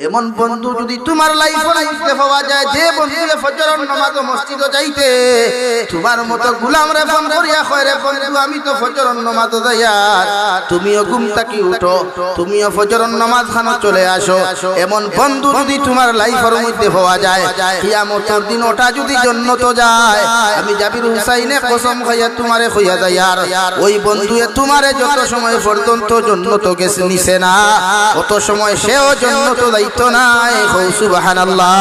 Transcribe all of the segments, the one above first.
এমন বন্ধু যদি তোমার লাইফে পাওয়া যায়, যে বন্ধু ফজরের নামাজ মসজিদে যাইতে তোমার মতো গোলাম রে ফোন করিয়া কয় রে বন্ধু আমি তো ফজরের নামাজ যাইয়া, তুমিও ঘুম থেকে উঠো, তুমিও ফজরের নামাজ খানো চলে আসো। এমন বন্ধু যদি তোমার লাইফের মধ্যে পাওয়া যায়, কিয়ামতের দিন ওটা যদি জান্নাতে যায়, আমি জাবির হুসাইনে কসম খাইয়া তোমারে কইয়া যাই আর ওই বন্ধুয়ে তোমারে যত সময় পর্যন্ত জান্নাতে গেছে নিছে না, কত সময় সেও জান্নাতে যাইতো না। সুবহানাল্লাহ।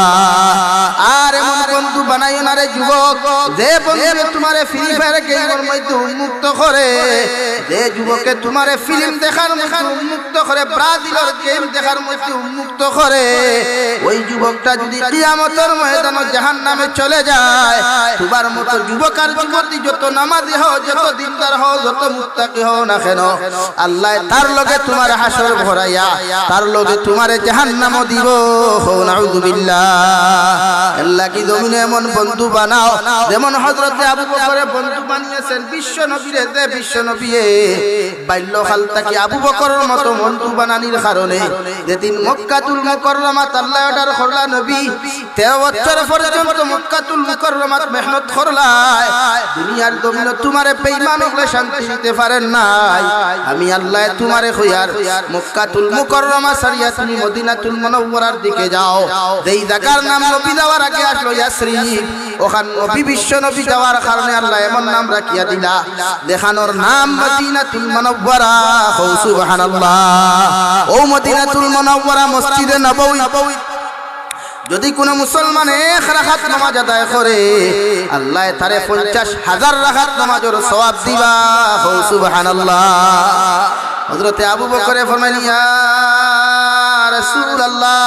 আর এমন বন্ধু বানাইও না রে যুবক, যে বন্ধু তোমারে ফ্রি ফায়ার গেমের মধ্যে উন্মুক্ত করে, যে যুবকে তোমারে ফিল্ম দেখার মধ্যে উন্মুক্ত করে, ব্রাজিলের গেম দেখার মধ্যে উন্মুক্ত করে, ওই যুবকটা যদি কিয়ামতের ময়দানে জাহান্নামে চলে যায়, তোমার মতো যুবক আর যুবতী যত নামাজি হও, যত দিনদার হও, যত মুত্তাকি হও না কেন, আল্লাহ তার লগে তোমার হাসর ভরাইয়া তার লগে তোমারে জাহান্নাম দিব। নাউযুবিল্লাহ। আল্লাহ কি জমিনে এমন বন্ধু বানাও যেমন হযরতে আবু বকরের বন্ধু বানিয়েছেন বিশ্ব নবীরে, যে বিশ্ব নবীয়ে বাল্যকাল থেকে আবু বকরের মতো বন্ধু বানানির কারণে যেদিন মক্কাতুল মুকাররমাত আল্লাহ অর্ডার করলা, নবী 13 বছর পর্যন্ত মক্কাতুল মুকাররমাত মেহনত করলাই, দুনিয়ার জমিনে তোমারে বেঈমান হলে শান্তি দিতে পারেন নাই। আমি আল্লাহ তোমারে কইয়ার মক্কাতুল মুকাররমা সারিয়া তুমি মদিনাতুল মুনাওয়ারার দিকে যাও, যেই জায়গার নাম নবী যাওয়ার আগে আসলো ইয়াসরিব, ওখান নবী বিশ্ব নবী যাওয়ার কারণে আল্লাহ এমন নাম রাখিয়া দিলা, দেখানোর নাম মদিনাতুল মুনাওয়ারা। সুবহানাল্লাহ। ও মদিনাতুল মুনাওয়ারা মসজিদে নববী যদি কোন মুসলমান এক রাকাত নামাজ আদায় করে, আল্লাহ তারে 50,000 রাকাত নামাজের সওয়াব দিবা। সুবহানাল্লাহ। হযরতে আবু বকর ফরমাইলেন, ইয়া রাসূলুল্লাহ,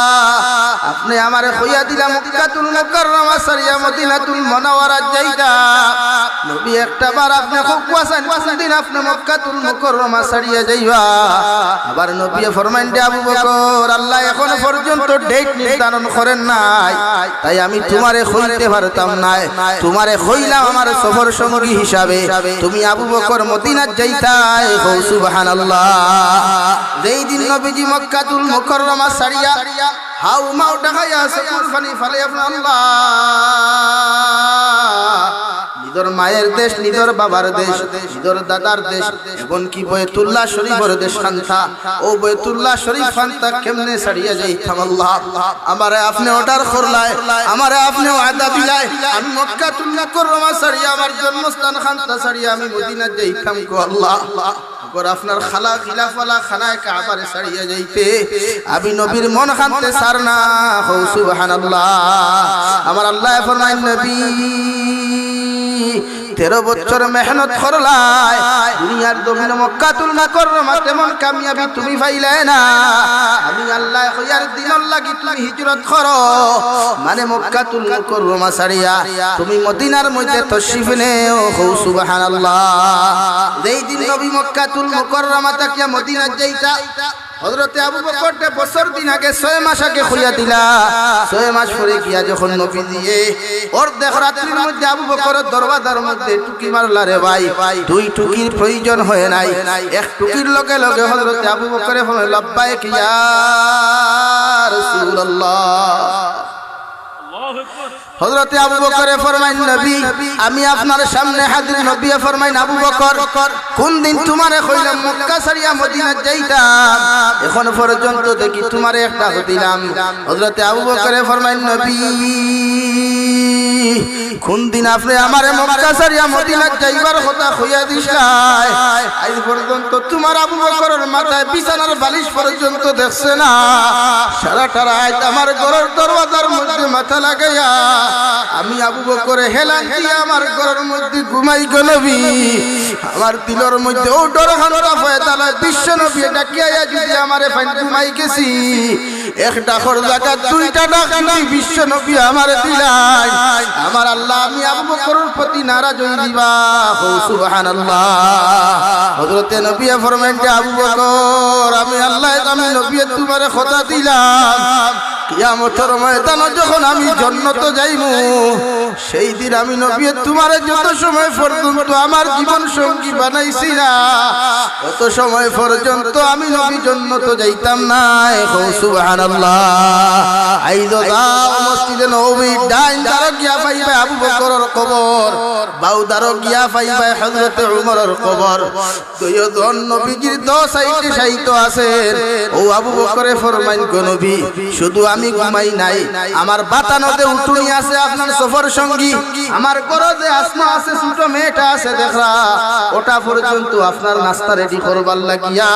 আপনি আমারে কইয়া দিলা মক্কাতুল মুকাররমা সারিয়া মদিনাতুল মুনাওয়ারা যাইতা, নবী একটা বার আপনি খুব কোয়াছেন কোন দিন আপনি মক্কাতুল মুকাররমা সারিয়া যাইবা। আবার নবী ফরমাইলেন, আবু বকর, আল্লাহ এখন পর্যন্ত ডেট নির্ধারণ করেন নাই, তাই আমি তোমারে কইতে পারতাম না, তোমারে কইলাম আমার সফর সঙ্গী হিসাবে তুমি আবু বকর মদিনা যাইতাই। সুবহানাল্লাহ। যেই দিন নবীজি মক্কাতুল মুকাররমা সারিয়া হাউ মাউ ঢাকাইয়া চকুর পানি ফেলে আল্লাহ, নিজের মায়ের দেশ, নিজের বাবার দেশ, নিজের দাদার দেশ, এমনকি বাইতুল্লাহ শরীফের দেশ খান্তা, ও বাইতুল্লাহ শরীফ খান্তা কেমনে ছাড়িয়া যাইতাম আল্লাহ, আমারে আপনি অর্ডার করলাই, আমারে আপনি ওয়াদা দিলাই, আমি মক্কাতুল মুকাররমা ছাড়িয়া আমার জন্মস্থান খান্তা ছাড়িয়া আমি মদিনা যাইতাম গো আল্লাহ, আর আপনার খালা খিলাফালা খানায় কাবারে ছাড়িয়া যাইতে আমি নবীর মন খানতে ছাড় না। সুবহানাল্লাহ। আমার আল্লাহ ফরমায়, নবী 13 বছর মেহনত করলাই, দুনিয়ার জমিনে মক্কাতুল মুকাররমা তেমন কামিয়াবি তুমি পাইলে না, আমি আল্লাহ কইয়ার দিনের লাগি তুমি হিজরত করো, মানে মক্কাতুল মুকাররমা ছাড়িয়া তুমি মদিনার মধ্যে তশরিফ নেও। সুবহানাল্লাহ। যেই দিন নবী মক্কাতুল মুকাররমা থেকে মদিনা যাইতা, হযরতে আবু বকর বছর দিন আগে 6 মাস আগে খুইয়া দিলা, 6 মাস পরে গিয়া যখন নবী দিয়ে ওর দেখ রাত্রির মধ্যে আবু বকরের দরওয়াজার মধ্যে টুকি মারলা রে ভাই, 2 টুকির প্রয়োজন হয় নাই, 1 টুকির লগে লগে হযরতে আবু বকরে বলে, লব্বাইক ইয়া রাসূলুল্লাহ। হযরতে আবু বকর ফরমাইন, নবী আমি আপনার সামনে হাজির। নবী ফরমাইন, আবু বকর, কোন দিন তোমারে কইলাম মক্কা ছাড়িয়া মদিনা যাইতাম, এখন পর্যন্ত দেখি তোমারে একটা দিলাম। হযরতে আবু বকর ফরমাইন, নবী কোন দিন আপনি আমারে মক্কা ছাড়িয়া মদিনা যাইবার কথা কইয়া দিছাই, আজ পর্যন্ত তোমার আবু বকরের মাথায় বিছানার বালিশ পর্যন্ত দেখছে না, সারাটা রাত আমার ঘরের দরওয়াজার মধ্যে মাথা লাগাইয়া আমি আবু বকর হেলান দিয়া আমার ঘরের মধ্যে ঘুমাই গো নবী, আমার দিলের মধ্যে ও ডর হানটা ফয়তালা বিশ্ব নবী ডাকিয়া যদি আমারে ফাইন ঘুমাই গেছি, একটা খর জায়গা 2টা ডাক যদি বিশ্ব নবী আমারে দিলাই, আমার আল্লাহ আমি আবু বকরের প্রতি নারাজ হই দিবা। সুবহানাল্লাহ। হযরতে নবী ফরমাইন, আবু বকর আমি আল্লাহ আমি নবী তোমারে কথা দিলাম, কিয়ামতের ময়দানে যখন আমি জান্নাত যাইমু সেই দিন আমি নবী তোমার যত সময় পর্যন্ত আমার জীবন সঙ্গী বানাইছি না তত সময় পর্যন্ত আমি নবী জান্নাত যাইতাম না সুবহানাল্লাহ আইদো যাও মসজিদে নববী ডাইন দ্বারা গিয়া পাইবে আবু বকরের কবর বাউ দ্বারা গিয়া পাইবে হযরত উমরের কবর দুইজন নবীজির দো সাইডে সাইতো আছে ও আবু বকরে ফরমাইন গো নবী শুধু আমি ঘুমাই নাই আমার বাতানোতে উঠুনি আছে আপনার সফর সঙ্গী আমার গরজে আসমা আছে ছোট মেয়েটা আছে দেখরা ওটা পর্যন্ত আপনার নাস্তা রেডি করবার লাগিয়া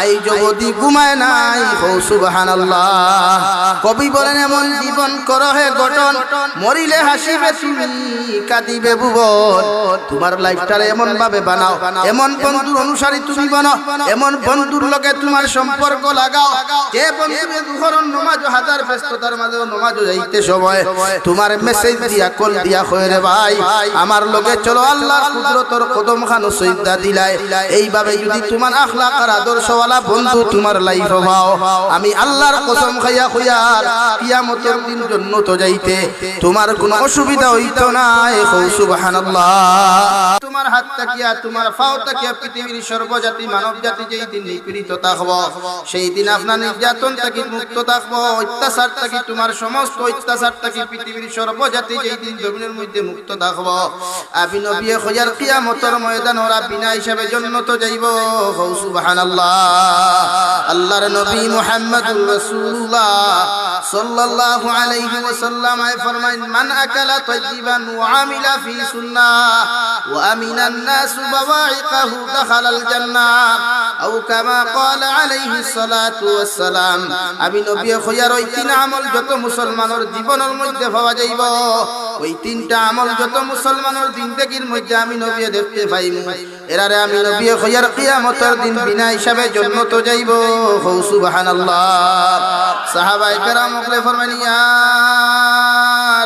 আই জগতি ঘুমায় নাই ও সুবহানাল্লাহ কবি বলেন এমন জীবন করো হে গঠন মরিলে হাসিবে তুমি কাঁদিবে ভুবন তোমার লাইফটারে এমন ভাবে বানাও এমন বন্ধুর অনুসারী তুমি বানাও এমন বন্ধুর লগে তোমার সম্পর্ক লাগাও যে বন্ধুরে দুহরন নামাজ হাজার ব্যস্ততার মাঝে নামাজ যাইতে সময় তোমার মেসেজ দিয়া কল দিয়া কয় রে ভাই আমার লগে চলো আল্লাহর কুদরতের কদম খানো সজদা দিলাই এইভাবে যদি তোমার আখলাক আর আদর্শওয়ালা বন্ধু তোমার লাইফে পাও আমি আল্লাহর কসম খাইয়া কইয়ার কিয়ামতের দিন জান্নাত যাইতে তোমার কোনো অসুবিধা হইতো না সুবহানাল্লাহ তোমার হাত তাকিয়া তোমার পাও তাকিয়া পৃথিবীর সর্বজাতি মানব জাতি যেই দিন নিপীড়িত থাকব সেই দিন আপনার নির্যাতন থেকে মুক্ত থাকব অত্যাচার থেকে তোমার সমস্ত অত্যাচার থেকে পৃথিবীর সর্বজাতি যেই দিন জমিনের মধ্যে মুক্ত থাকব আমি নবী খোঁজার কিয়ামতের ময়দান ওরা বিনা হিসাবে জান্নাত যাইব সুবহানাল্লাহ আল্লাহর নবী মুহাম্মদুর রাসূলুল্লাহ সাল্লাল্লাহু আলাইহি ওয়াসাল্লাম ফরমায়েন মান আকালা তাইয়িবান ওয়া আমিলা ফি সুন্নাহ ওয়া আমিনান নাস বাওয়াইকাহু দাখালাল জান্নাহ আও কামা ক্বালা আলাইহিস সালাতু ওয়াস সালাম আমি নবী খোঁজার ওই তিন আমল যত মুসলমানের জীবনের মধ্যে পাওয়া যাইব ওই তিনটা আমল যত মুসলমানের জিন্দেগীর মধ্যে আমি নবী দেখতে পাইমু এরারে আমি নবী খোঁজার কিয়ামতের দিন বিনা হিসাবে জান্নাত যাইব সুবহানাল্লাহ সাহাবায়ে কেরাম ওকে ফরমান ইয়া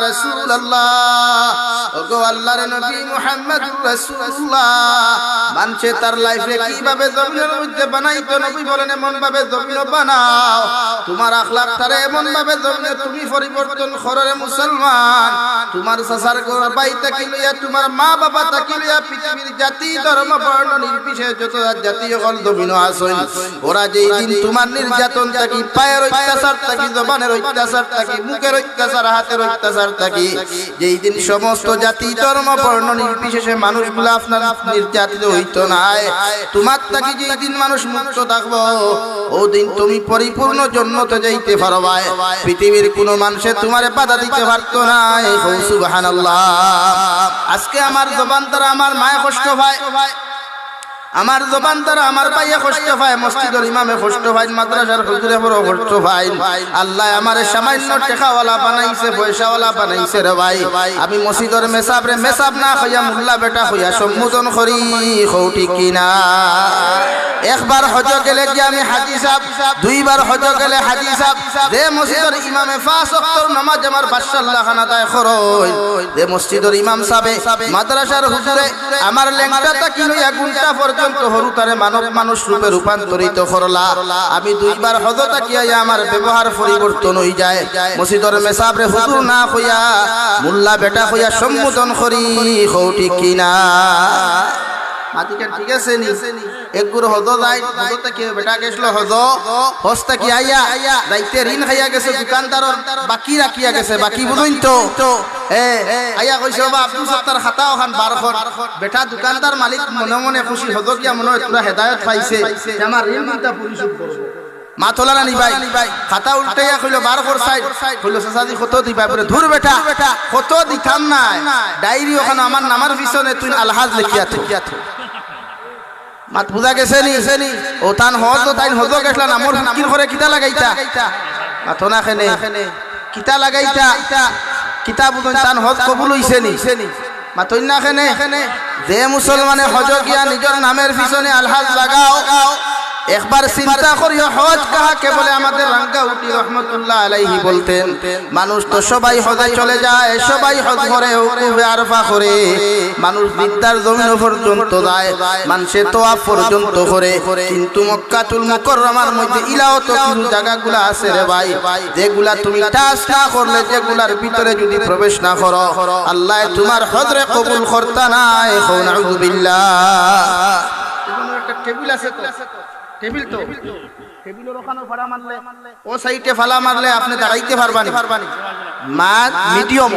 রাসূলুল্লাহ ওগো আল্লাহর নবী মুহাম্মদুর রাসূলুল্লাহ মানুষে তার লাইফে কিভাবে জমিনের মধ্যে বানাইতো নবী বলেন এমন ভাবে জমিন বানাও তোমার আখলাকটারে এমন ভাবে জমিনে তুমি পরিবর্তন করো রে মুসলমান তোমার সাসার ঘর বাই থেকে লইয়া তোমার মা বাবা থেকে লইয়া পৃথিবীর জাতি ধর্ম বর্ণ নির্বিশেষে যত জাতি সকল জমিন আসেন ওরা যেই দিন তোমার নির্যাতন থাকি পায়ের অত্যাচার থাকি জবানের অত্যাচার থাকি মুখের অত্যাচার হাতের অত্যাচার থাকি যেই দিন সমস্ত জাতি ধর্ম বর্ণ নির্বিশেষে মানুষগুলো আপনার নির্যাতিত হইতো না তোমার থাকি যেই দিন মানুষ মুক্ত থাকবো ও দিন তুমি পরিপূর্ণ জান্নাতে যাইতে পারবা পৃথিবীর কোনো মানুষে তোমারে বাধা দিতে পারতো না সুবহানাল্লাহ আজকে আমার জবান দ্বারা আমার মায়ে কষ্ট পায় আমার জবান দ্বারা আমার ভাইয়ে কষ্ট পায় মসজিদের ইমামে কষ্ট পায় মাদ্রাসার হুজুরে বড় কষ্ট পায় আল্লাহ আমারে সামান্য টাকাওয়ালা বানাইছে পয়সাওয়ালা বানাইছে রে ভাই আমি মসজিদের মেসাব না হইয়া মুল্লা বেটা হইয়া সম্বোধন করি হউটি কিনা একবার হজ গেলে কি আমি হাজী সাহেব দুইবার হজ গেলে হাজী সাহেব যে মসজিদের ইমামে 5 ওয়াক্ত নামাজ আমার বাদশাল্লাহ খানা দায় করই যে মসজিদের ইমাম সাহেব মাদ্রাসার হুজুরে আমার লেংটাটা কি লইয়া ঘন্টা পর্যন্ত হরুতারে মানুষ রূপে রূপান্তরিত করলা আমি দুইবার হজ তাকিয়া আমার ব্যবহার পরিবর্তন হই যায় মসজিদের মেসাবরে হুজুর না হইয়া মুল্লা বেটা হইয়া সম্বোধন করি হউটি কিনা মাটিকা ঠিক আছে নি একগুর হদ যাই হদতে কি বেটা গেছলো হদ হস্তা কি আইয়া রাইতে ঋণ খাইয়া গেছে দোকানদারর বাকি রাখিয়া গেছে বাকি বুঝুন তো আইয়া কইছে বাবা আব্দুল সত্তার খাতা ওখান 12 বেটা দোকানদার মালিক মনে মনে খুশি হদ কি মনে হয় তোরা হেদায়েত পাইছে আমার ঋণটা পরিশোধ করব মা তোলারা নি ভাই খাতা উল্টাইয়া কইলো 12 সাইড কইলো সাসাদি কত দিবা পরে ধুর বেটা কত দিতাম না ডায়েরি ওখানে আমার নামের পিছনে তুই আলহাজ লিখিয়া থো মাত বুঝা গেছে নি ও তান হজ তাইন হজ গেছলা না মোর ফিকির করে কিতা লাগাইতা মাথো না খেনে কিতা লাগাইতা কিতাব তান হজ কবুল হইছে নি মাতই না খেনে যে মুসলমানে হজ গিয়া নিজের নামের পিছনে আলহাজ লাগাও একবার চিন্তা করিও হজ কাহাকে বলে। আমাদের রাঙ্গাউটি রহমতুল্লাহ আলাইহি বলতেন, মানুষ তো সবাই হজে চলে যায়, সবাই হজ করে, ওকুফে আরফা করে, মানুষ বিদ্যার জমিন পর্যন্ত যায়, মানুষে তোয়াফ পর্যন্ত করে, কিন্তু মক্কাতুল মুকাররমার মধ্যে ইলাও তো কিছু জায়গাগুলা আছে রে ভাই, যেগুলা তুমি টাচ না করলে, যেগুলার ভিতরে যদি প্রবেশ না করো, আল্লাহ তোমার হজরে কবুল করতা নাই। নাউযু বিল্লাহ। এজন্য একটা টেবিল আছে তো, টেবিল তো টেবিলের ওখানে ফাড়া মারলে, ও সাইডে ফালা মারলে আপনি দাঁড়াইতে পারবানি। মাদ মিডিয়াম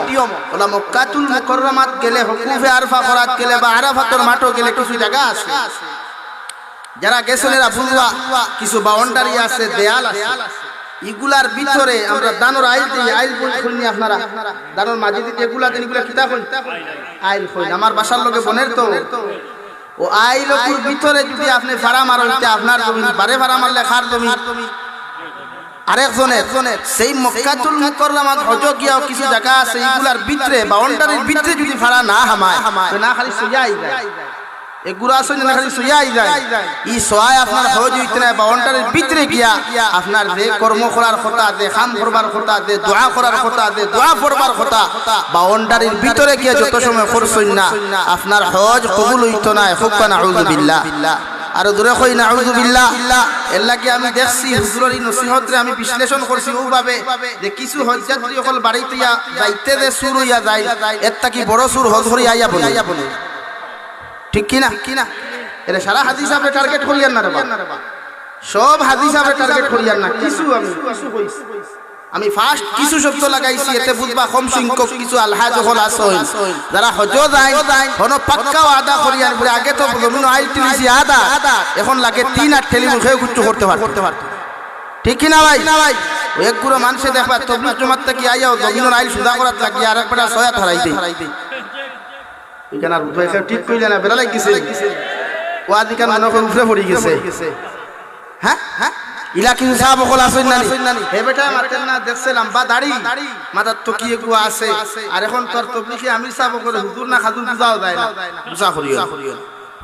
ওলা মক্কাতুল মুকাররমাত গেলে, হুকুফে আরফা করাত গেলে, বা আরাফাতের মাঠও গেলে কিছু জায়গা আছে, যারা গেছেন এরা বুঝবা, কিছু বাউন্ডারি আছে, দেয়াল আছে, এগুলার ভিতরে আমরা দানোর আইল দিই। আইল বই খুলনি আপনারা, দানোর মাঝে দিতে এগুলা দেন, এগুলা কিতা কই আইল কই। আমার বাসার লোকে বনের তো ও আইলকুর ভিতরে যদি আপনি ফাড়া মারতে, আপনার জমি বারে ফাড়া মারলে খার জমি আরেকজনের। সেই মক্কাতুল মুকাররমাত হজ গিয়াও কিছু জায়গা আছে, এগুলার ভিতরে বাউন্ডারির ভিতরে যদি ফাড়া না হামায়, না খালি সুজাই যায়, এগুলো আসলে না খালি সুজাই যায়, ই সোয়ায় আপনার হজ হইতে না। বাউন্ডারির ভিতরে গিয়া আপনার যে কর্ম করার কথা, যে খাম করবার কথা, যে দোয়া করার কথা, যে দোয়া পড়বার কথা, বাউন্ডারির ভিতরে গিয়া যত সময় করছেন না, আপনার হজ কবুল হইতো না। হুক্কা নাউযু বিল্লাহ। আর দূরে কই নাউযু বিল্লাহ। এর লাগি আমি দেখছি হুজুরের নসিহতরে আমি বিশ্লেষণ করছি ওভাবে যে কিছু হজযাত্রী সকল বাড়িতে যাইতে যে সুর হইয়া যায়, এর থেকে বড় সুর হজ করি আইয়া বলে, ঠিক কিনা? এটা সারা হাদিস আপনি টার্গেট করিয়ান না রে বাবা, সব হাদিস আপনি টার্গেট করিয়ান না। কিছু আমি ফার্স্ট কিছু শব্দ লাগাইছি, এতে বুঝবা কম সংখ্যক কিছু আলহাজ হল আছে, যারা হজ যায় কোন পাক্কা আদা করিয়ান করে। আগে তো জমিন আইল টিলিছি আদা, এখন লাগে 3 আর ঠেলি মুখে গুচ্ছ করতে পারতো, ঠিক কিনা ভাই? এক গুলো মানুষে দেখবা তবলিগ জমাত থেকে আইয়াও জমিনের আইল সুদা করাত লাগিয়ে আর একবার সয়াত হারাই দেয়। ঠিক কইলে না, বেড়া লাগিছে ও আদিকান মনে করে উপরে পড়ে গেছে। হ্যাঁ হ্যাঁ, ইলা কিছু সাহাব বকল আসেন না নি, হে বেটা মারতেন না, দেখছে লম্বা দাড়ি, মাথার টকিয়ে গুয়া আছে। আর এখন তোর তবলিগে আমির সাহাব বকল হুজুর না খাজুর বুঝাও যায় না, বুঝা করিও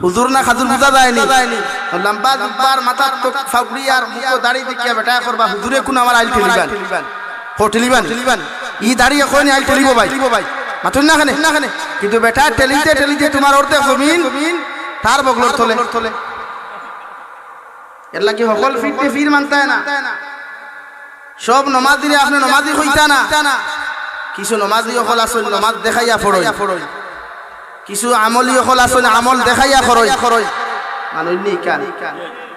হুজুর না খাজুর বুঝা যায়নি। লম্বা জুব্বার মাথার টক ফাগড়ি আর মুখ দাড়ি দেখিয়া বেটা করবা হুজুরে কোন আমার আইল ঠেলিবান, ঠেলিবান ই দাড়ি এখন আইল ঠেলিব ভাই, মাথুন না খানে। কিন্তু বেটা টেলিতে তোমার অর্ধেক জমিন তার বগলর থলে। এর লাগি সকল ফিরতে ফির মানতে না, সব নমাজিরে আপনি নমাজি হইতা না। কিছু নমাজি সকল আসল নমাজ দেখাইয়া ফড়ই, কিছু আমলি সকল আসল আমল দেখাইয়া খরই। মানুষনি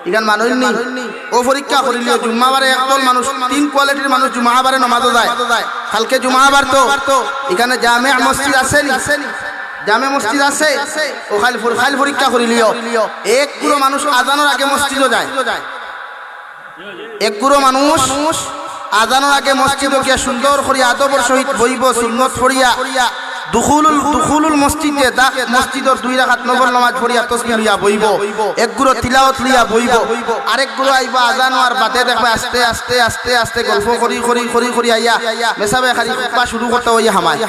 ইখান মানুষনি ও পরীক্ষা করিলেও জুম্মাবারে একদল মানুষ, 3 কোয়ালিটির মানুষ জুম্মাবারে নমাজ যায়। কালকে জুম্মাবার তো এখানে জামে মসজিদ আছে নি, জামে মসজিদ আছে, ও খাল পরীক্ষা করিলিও এক গুরু মানুষ আজানোর আগে মসজিদও যায়, এক গুরু মানুষ আজানোর আগে মসজিদও গিয়া সুন্দর করিয়া আদবের সহিত বইব, সুন্নত পড়িয়া দুখুলুল মসজিদে মসজিদের 2 রাকাত নফল নামাজ পড়িয়া তাসবিহ লিয়া বইব, এক গুরু তিলাওয়াত লিয়া বইব, আরেক গুরু আইবা আজান আর বাদে দেখবে আস্তে আস্তে গল্প করি আইয়া মেসাবে খালি খুতবা শুরু করতে হইয়া হামায়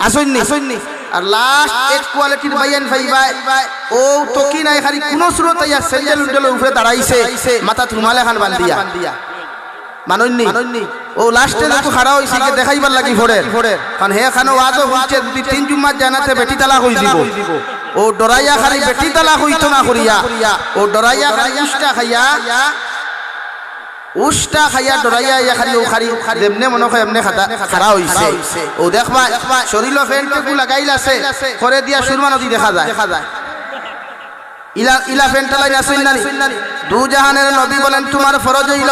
আসেননি। আর লাস্ট এক কোয়ালিটির বাইয়ান ভাই ও তো কি নাই, খালি কোন সুরত আইয়া সেন্ডেল উন্ডেলের উপরে দাঁড়াইছে, মাথা রুমাল এখন বান্ধিয়া মানুষনি ও লাস্টে যখন খাড়া হইছে কি দেখাইবার লাগি ফোড়ের, কারণ হে খানো ওয়াজও হইছে, যদি 3 জুম্মার জানাতে বেটি তালাক হই দিব, ও ডরাইয়া খালি বেটি তালাক হইতো না করিয়া, ও ডরাইয়া খালি উষ্টা খাইয়া ডরাইয়া ইয়া খালি ও খালি যেমনে মনে হয় এমনে খাড়া হইছে। ও দেখবা শরীর ফ্যানটুকু লাগাইলাছে করে দিয়া সুরমা নদী দেখা যায়। ইলা ফ্যানটা লাইন আসেন না, দু জাহানের নবী বলেন তোমার ফরজ হইল,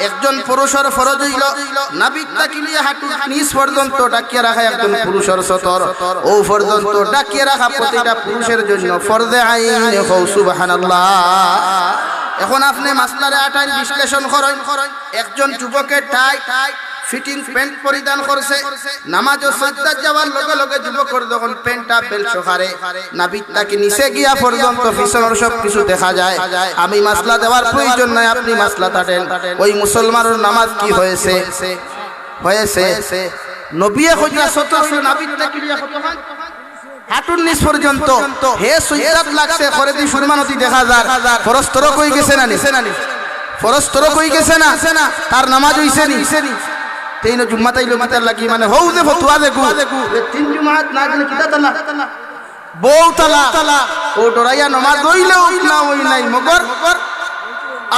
একজন পুরুষের ফরজ হইল নাবিক তাকিলিয়া হাঁটু নিজ পর্যন্ত ডাকিয়ে রাখা একজন পুরুষের সতর, ও পর্যন্ত ডাকিয়ে রাখা প্রতিটা পুরুষের জন্য ফরজে আইন। সুবহানাল্লাহ। এখন আপনি মাসলারে আটাইল বিশ্লেষণ করেন, একজন যুবকের টাই ফিটিং প্যান্ট পরিধান করছে, নামাজ ও সাজদা যাওয়ার লগে লগে যুবকের যখন প্যান্টটা বেল সহারে নাবিত তাকে নিচে গিয়া পর্যন্ত পিছনের সব কিছু দেখা যায়। আমি মাসলা দেওয়ার প্রয়োজন নাই, আপনি মাসলা তাটেন ওই মুসলমানের নামাজ কি হয়েছে নবী কইয়া সতর নাবিত তাকে নিয়া কতখান হাঁটুর নিচ পর্যন্ত হে সুইদাত লাগছে করে দি সুরমানতি দেখা যায় ফরস্তর কই গেছে না ফরস্তর কই গেছে না তার নামাজ হইছে নি তেইন জুম্মা তাইলো মাতার লাগি মানে হউ যে ফতোয়া দেখু তিন জুমাত না গেলে কিতা তালা বউ তালা ও ডরাইয়া নামাজ হইলেও না হই নাই মগর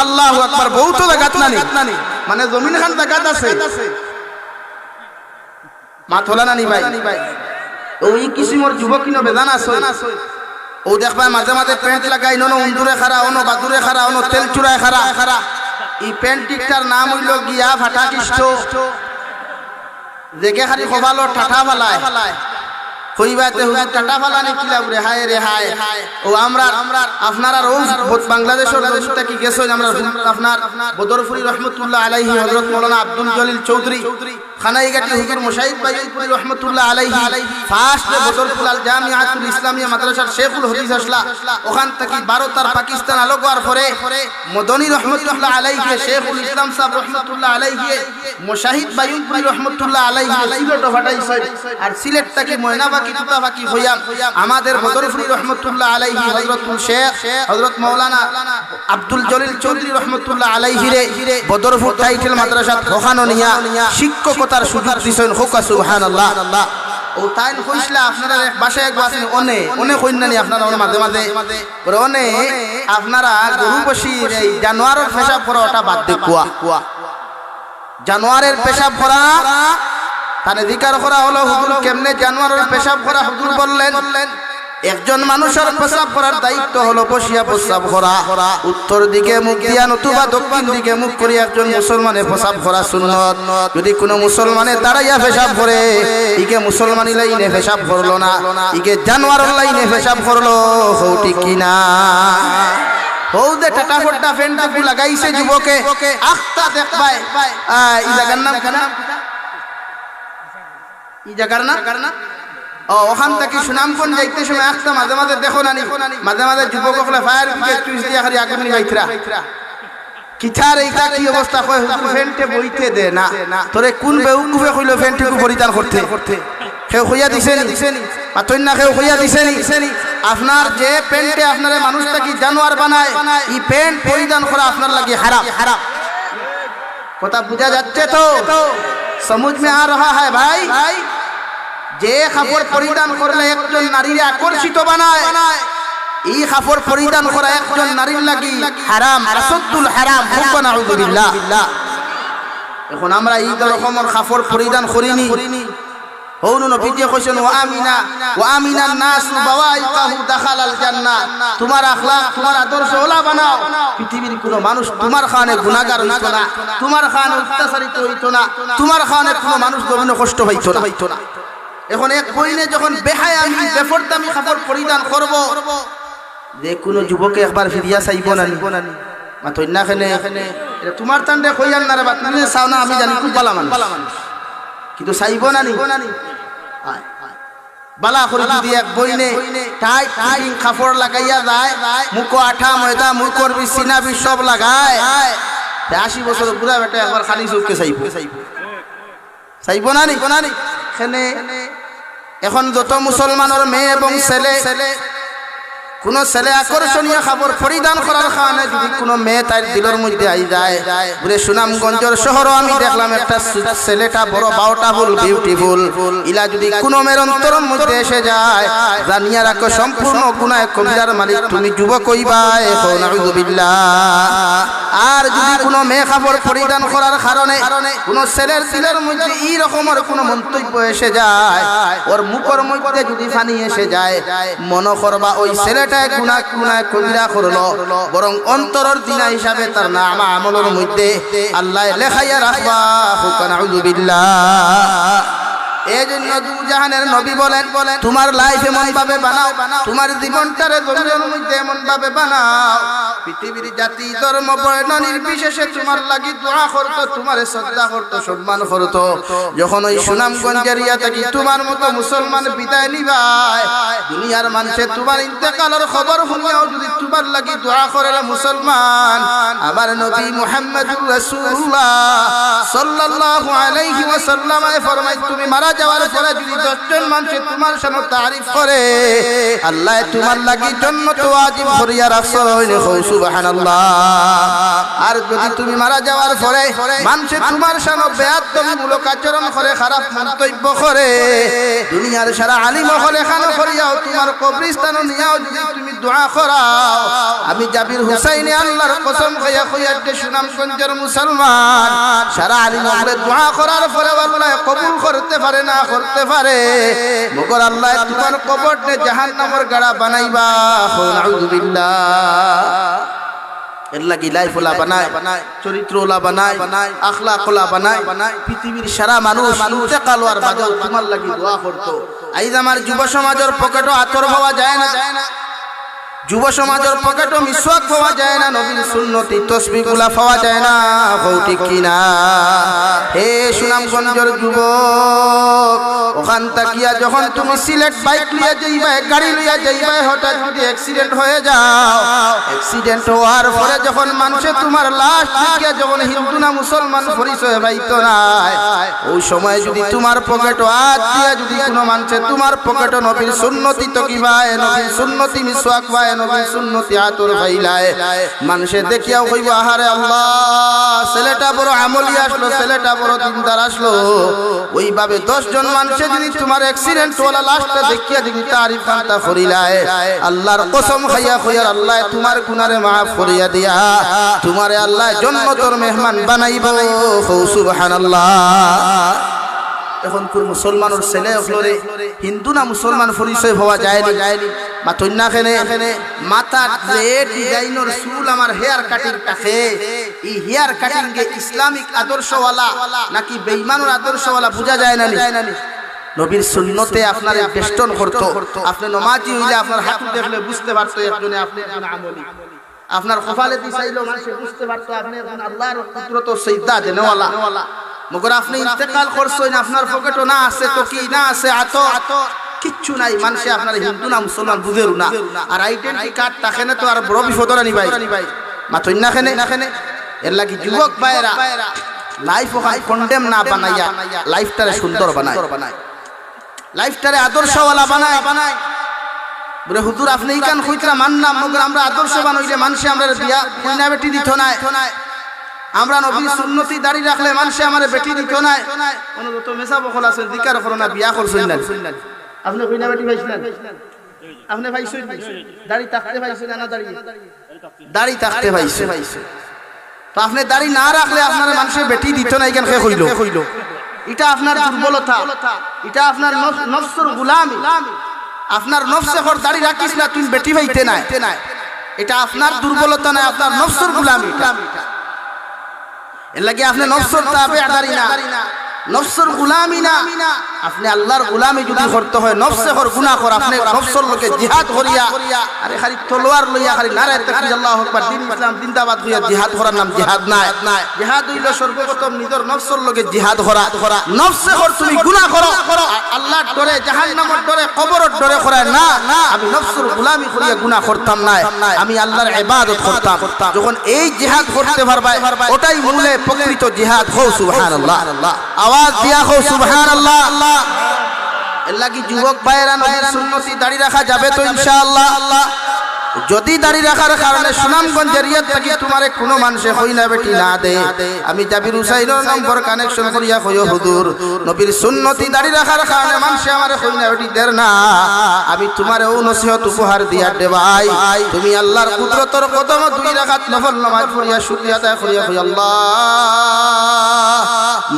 আল্লাহু আকবার বউ তো জাগাত নানি মানে জমিন খান জাগাত আছে মাথলা নানি ভাই ওই কিসিমর যুবক কিনো বেজান আছে ও দেখবা মাঝে মাঝে প্যান্ট লাগাই নো উন্দুরে খারা ওনো বাদুরে খারা ওনো তেল চুরায় খারা এই প্যান্টটিটার নাম হইল গিয়া ফাটা কিষ্ট দেখে খালি খোবালো ঠাঠা ফালায় কইবাতে হুজুর টাটা ফালানি কিলা রে হায় ও আমরা আপনারা রোজ বাংলাদেশের লোকটা কি গেছো আমরা আপনার বদরপুরি রহমতুল্লাহ আলাইহি হযরত মাওলানা আব্দুল জলিল চৌধুরী খানাইগাটি হুজুর মুশাহিদ বাইপুরি রহমতুল্লাহ আলাইহি ফার্স্ট বদরপুর আল জামিআতুল ইসলামিয়া মাদ্রাসার শেখুল হাদিস আসলা ওখান থেকে 12 তার পাকিস্তান আলোকবার পরে মদনী রহমতুল্লাহ আলাইহি শেখুল ইসলাম সাহেব রহমতুল্লাহ আলাইহি মুশাহিদ বাইপুরি রহমতুল্লাহ আলাইহি সিলেট ফাটাইছে আর সিলেট থেকে ময়নাবাকি বাকি হইয়া আমাদের বদরপুরি রহমতুল্লাহ আলাইহি হযরতুল শেখ হযরত মাওলানা আব্দুল জলিল চৌধুরী রহমতুল্লাহ আলাইহি রে বদরপুর টাইটেল মাদ্রাসা ওখানে নিয়া শিক্ষকতার সুযোগ দিছেন হোকা সুবহানাল্লাহ ও তাইন কইছলা আপনারা এক বাসায় এক বাসেন ওনে কইনানি আপনারা মাঝে মাঝে পরে ওনে আপনারা গরু বসির এই জানোয়ারের পেশাব করা ওটা বাদ দে কুয়া জানোয়ারের পেশাব করা তানে জিকার করা হলো হুজুর কেমনে জানোয়ারের পেশাব করা হুজুর বললেন একজন মানুষের পেশাব করার দায়িত্ব হলো বসিয়া পেশাব করা উত্তর দিকে মুখ দিয়া নতুবা দক্ষিণ দিকে মুখ করে একজন মুসলমানে পেশাব করা সুন্নত যদি কোনো মুসলমানে দাঁড়াইয়া পেশাব করে ইকে মুসলমানি লাইনে পেশাব করলো না ইকে জানোয়ারের লাইনে পেশাব করলো হও ঠিক কিনা হৌ দে টাটা ফোটা ফেন্টা লাগাইছে যুবকে আখতা দেখবাই ই জায়গার নাম এই জায়গার না ওখান থেকে সুনামগঞ্জ যাইতে সময় একটা মাঝে মাঝে দেখো নানি মাঝে মাঝে যুবক হলে ফায়ার ব্রিগেড টুইস দিয়া খালি আগুন নিবাইতরা কিথার এইটা কি অবস্থা কয় হুজুর ফেন্টে বইতে দে না তোরে কোন বেউকুফে কইলো ফেন্টে পরিধান করতে কেউ কইয়া দিছেনি পাতই না কেউ কইয়া দিছেনি আপনার যে প্যান্টে আপনারে মানুষটা কি জানোয়ার বানায় এই প্যান্ট পরিধান করা আপনার লাগি হারাম কথা বুঝা যাচ্ছে তো समझ में आ रहा है भाई যে কাপড় পরিধান করলে একজন নারীকে আকর্ষিত বানায় এই কাপড় পরিধান করা একজন নারীর লাগি হারাম আসদুল হারাম হুকুম নাউযুবিল্লাহ এখন আমরা এই রকমের কাপড় পরিধান করিনি হউন নবীজি কইছেন ওয়া আমিনান নাস বাওয়াইকাহু দাখালাল জান্নাহ তোমার আখলাক তোমার আদর্শ ওলা বানাও পৃথিবীর কোনো মানুষ তোমার খানে গুনাহগার হইতো না তোমার খানে অত্যাচারিত হইতো না তোমার খানে কোনো মানুষ গভীর কষ্ট হইতো না এখন এক কইনে যখন বেহায়া আমি বেফরদামি কাপড় পরিধান করব যে কোনো যুবকে একবার ফিরিয়া চাইব না মাতই না খানে এটা তোমার তান্ডে কইয়ান না রে বাত না চাও না আমি জানি খুব ভালো মানুষ কিন্তু চাইব না বালা করে যদি এক বইনে টাইট ফিটিং কাপড় লাগাইয়া যায় মুখ আঠা ময়দা মুখর বিছিনা সব লাগায় 80 বছর বুড়া বেটা একবার খালি চোখকে চাইব না এখানে এখন যত মুসলমানের মেয়ে এবং ছেলে কোন ছেলে আকর্ষণীয় কাপড় পরিধান করার কারণে যদি কোনো মেয়ে তার দিলের মধ্যে আই যায় বলে সুনামগঞ্জের শহরও আমি দেখলাম একটা ছেলেটা বড় বাউটাফুল বিউটিফুল ইলা যদি কোনো মেয়ের অন্তরের মধ্যে এসে যায় জানিয়া রাখো সম্পূর্ণ গুনাহ কবিরার মালিক তুমি যুবক হইবা এখন নাউযুবিল্লাহ আর যদি কোনো মেয়ে কাপড় পরিধান করার কারণে কোনো ছেলের দিলের মধ্যে এই রকমের কোনো মন্তব্য এসে যায় ওর মুখের মধ্যে যদি পানি এসে যায় মনে করবা ওই ছেলে গুনাহ কবিরা করলো বরং অন্তরের দিনা হিসাবে তার নাম আমলের মধ্যে আল্লাহ লেখাইয়া রাখবা নাউযুবিল্লাহ এজন্য দুজাহানের নবী বলেন তোমার লাইফ এমন ভাবে বানাও তোমার জীবনটারে জমিনের মধ্যে এমন ভাবে বানাও পৃথিবীর জাতি ধর্ম বর্ণ নির্বিশেষে তোমার লাগি দোয়া করতো তোমারে শ্রদ্ধা করতো সম্মান করতো যখন ওই সুনামগঞ্জের ইয়া থেকে তোমার মতো মুসলমান বিদায় নিবায় দুনিয়ার মানুষে তোমার ইন্তেকালের খবর শুনিয়াও যদি তোমার লাগি দোয়া করে মুসলমান আমার নবী মুহাম্মদুর রাসূলুল্লাহ সাল্লাল্লাহু আলাইহি ওয়াসাল্লাম ফরমায় তুমি মারা মারা যাওয়ার পরে যদি 10 জন মানুষ তোমার সামনে তারিফ করে আল্লাহ তোমার লাগি জান্নাত ওয়াজিব করিয়া রাখছো সুবহানাল্লাহ। আর যদি তুমি মারা যাওয়ার পরে মানুষ তোমার সামনে বেয়াদবিমূলক আচরণ করে, খারাপ মন্তব্য করে, দুনিয়ার সারা আলিম হলে খানো করিয়াও তোমার কবরস্থান নিয়াও যদি তুমি দোয়া করাও, আমি জাবির হুসাইনে আল্লাহর কসম খাইয়া কইয়া যে সুনামগঞ্জের মুসলমান সারা আলিম হলে দোয়া করার পরে আল্লাহ কবুল করতে পারে না করতে পারে, মগর আল্লাহ তোমার কবরকে জাহান্নামের গাড়া বানাইবা। নাউযুবিল্লাহ। এর লাগি লাইফ ওলা বানায়, চরিত্র ওলা বানায়, আখলাক ওলা বানায়। পৃথিবীর সারা মানুষ ইন্তেকাল হওয়ার বাদে তোমার লাগি দোয়া করতো। আইজ আমার যুব সমাজের পকেটও আতর পাওয়া যায় না, যুব সমাজের পকেটও মিসওয়াক পাওয়া যায় না, নবীর সুন্নতি তসবিহ গুলা পাওয়া যায় না। ঠিক কিনা? হে সুনামগঞ্জের যুবক, ওখান তাকিয়া যখন তুমি সিলেট বাইক লিয়া যাইবা, গাড়ি লিয়া যাইবা, হঠাৎ যদি অ্যাক্সিডেন্ট হয়ে যাও, অ্যাক্সিডেন্ট হওয়ার পরে যখন মানুষে তোমার লাশ দেখিয়া যখন হিন্দু না মুসলমান পরিচয় পাইতো না, ওই সময় যদি তোমার পকেটও হাত দিয়া যদি কোনো মানুষে তোমার পকেটও নবীর সুন্নতি তকিবায়, নবীর সুন্নতি মিসওয়াক পায়, নবীর সুন্নতি আতর ফাইলায়, মানুষে দেখিয়াও কইব আহারে আল্লাহ, ছেলেটা বড় আমলি আসলো, ছেলেটা বড় দিনদার আসলো। ওইভাবে 10 জন মানুষে যদি তোমার অ্যাক্সিডেন্ট ওয়ালা লাশটা দেখিয়া যদি তারিফ কান্তা করিলায়, আল্লাহর কসম খাইয়া কইয়ার আল্লাহ তোমার গুনারে মাফ করিয়া দিয়া তোমারে আল্লাহ জান্নাতের মেহমান বানাইব। সুবহানাল্লাহ। এখন কোন মুসলমানের ছেলে হলরে হিন্দু না মুসলমান পরিচয় হওয়া যায়নি, বা তন্যাখানে মাথার যে ডিজাইনের চুল আমার হেয়ার কাটিং থাকে, এই হেয়ার কাটিং কে ইসলামিক আদর্শওয়ালা নাকি বেঈমানের আদর্শওয়ালা বোঝা যায় না। নবীর সুন্নতে আপনার বেষ্টন করতো, আপনি নমাজি হইলে আপনার হাত দেখলে বুঝতে পারতো একজনে আপনি একজন আমলি, আপনার কপালে দিছাইলো মানুষ বুঝতে পারতো আপনি একজন আল্লাহর কুদরত সিজদা দেনওয়ালা। মগর আপনি ইন্তেকাল করছেন, আপনার পকেটও না আছে তো কি না আছে আত কিচ্ছু নাই, মানুষে আপনার হিন্দু না মুসলমান বুঝেরু না। আর আইডেন্টি কার্ড তাকেনে তো আর বড় বিপদ রানি ভাই মাতই না খেনে। এর লাগি যুবক ভাইরা লাইফ কন্ডেম না বানাইয়া লাইফটারে সুন্দর বানায়, লাইফটারে আদর্শওয়ালা বানায়। বলে হুজুর আপনি এই কান কইতরা মানলাম, মগর আমরা আদর্শবান হইলে মানুষে আমরা বিয়া কইনা বেটি দিত না, আমরা নবী সুন্নতি দাড়ি রাখলে মানুষে আমারে বেটি দিত না। অনুরত মেসা বকল আছে জিকার করো না, বিয়া করছেন না আপনি কইনা বেটি পাইছিলেন, আপনি পাইছেন দাড়ি থাকতে পাইছেন না, দাড়ি থাকতে পাইছে, তো আপনি দাড়ি না রাখলে আপনার মানুষে বেটি দিত না, এখান খেয়ে কইল এটা আপনার দুর্বলতা, এটা আপনার নফসের গোলামি। আপনার নফসে হর দাড়ি রাখিস না তুমি বেটি পাইতে না, এটা আপনার দুর্বলতা না, আপনার নফসের গোলামি। এর লাগে আপনি নফসের তাবেদারি না, নফসের গোলামি না, আপনি আল্লাহর গোলামি যদি করতে হয় নফসে হর গুনাহ কর, আপনি নফসের লোকে জিহাদ করিয়া, আরে খালি তলোয়ার লইয়া খালি নারায়ে তাকবীর আল্লাহু আকবার দিন ইসলাম জিন্দাবাদ হইয়া জিহাদ করার নাম জিহাদ নাই। জিহাদ হইল সর্বপ্রথম নিজের নফসের লোকে জিহাদ করা, নফসে হর তুমি গুনাহ করো, আল্লাহর ডরে, জাহান্নামের ডরে, কবরের ডরে করে না, আমি নফসের গোলামি করিয়া গুনাহ করতাম না, আমি আল্লাহর ইবাদত করতাম। যখন এই জিহাদ করতে পারবা ওটাই মূলে প্রকৃত জিহাদ। হো সুবহানাল্লাহ, আওয়াজ দিয়া হো সুবহানাল্লাহ। এর লাগি যুবক ভাইরা নবীর সুন্নতি দাড়ি রাখা যাবে তো ইনশাআল্লাহ। যদি দাড়ি রাখার কারণে সুনামগঞ্জের রিয়াদ থেকে তোমারে কোনো মানুষে হইনা বেটি না দে, আমি জাবির হুসাইনের নম্বর কানেকশন করিয়া কইও হুজুর নবীর সুন্নতি দাড়ি রাখার কারণে মানুষে আমারে হইনা বেটি দের না, আমি তোমারে ও নসিহত উপহার দিয়া দে ভাই, তুমি আল্লাহর কুদরতের কদম 2 রাকাত নফল নামাজ পড়িয়া শুকরিয়া আদায় করিয়া কই আল্লাহ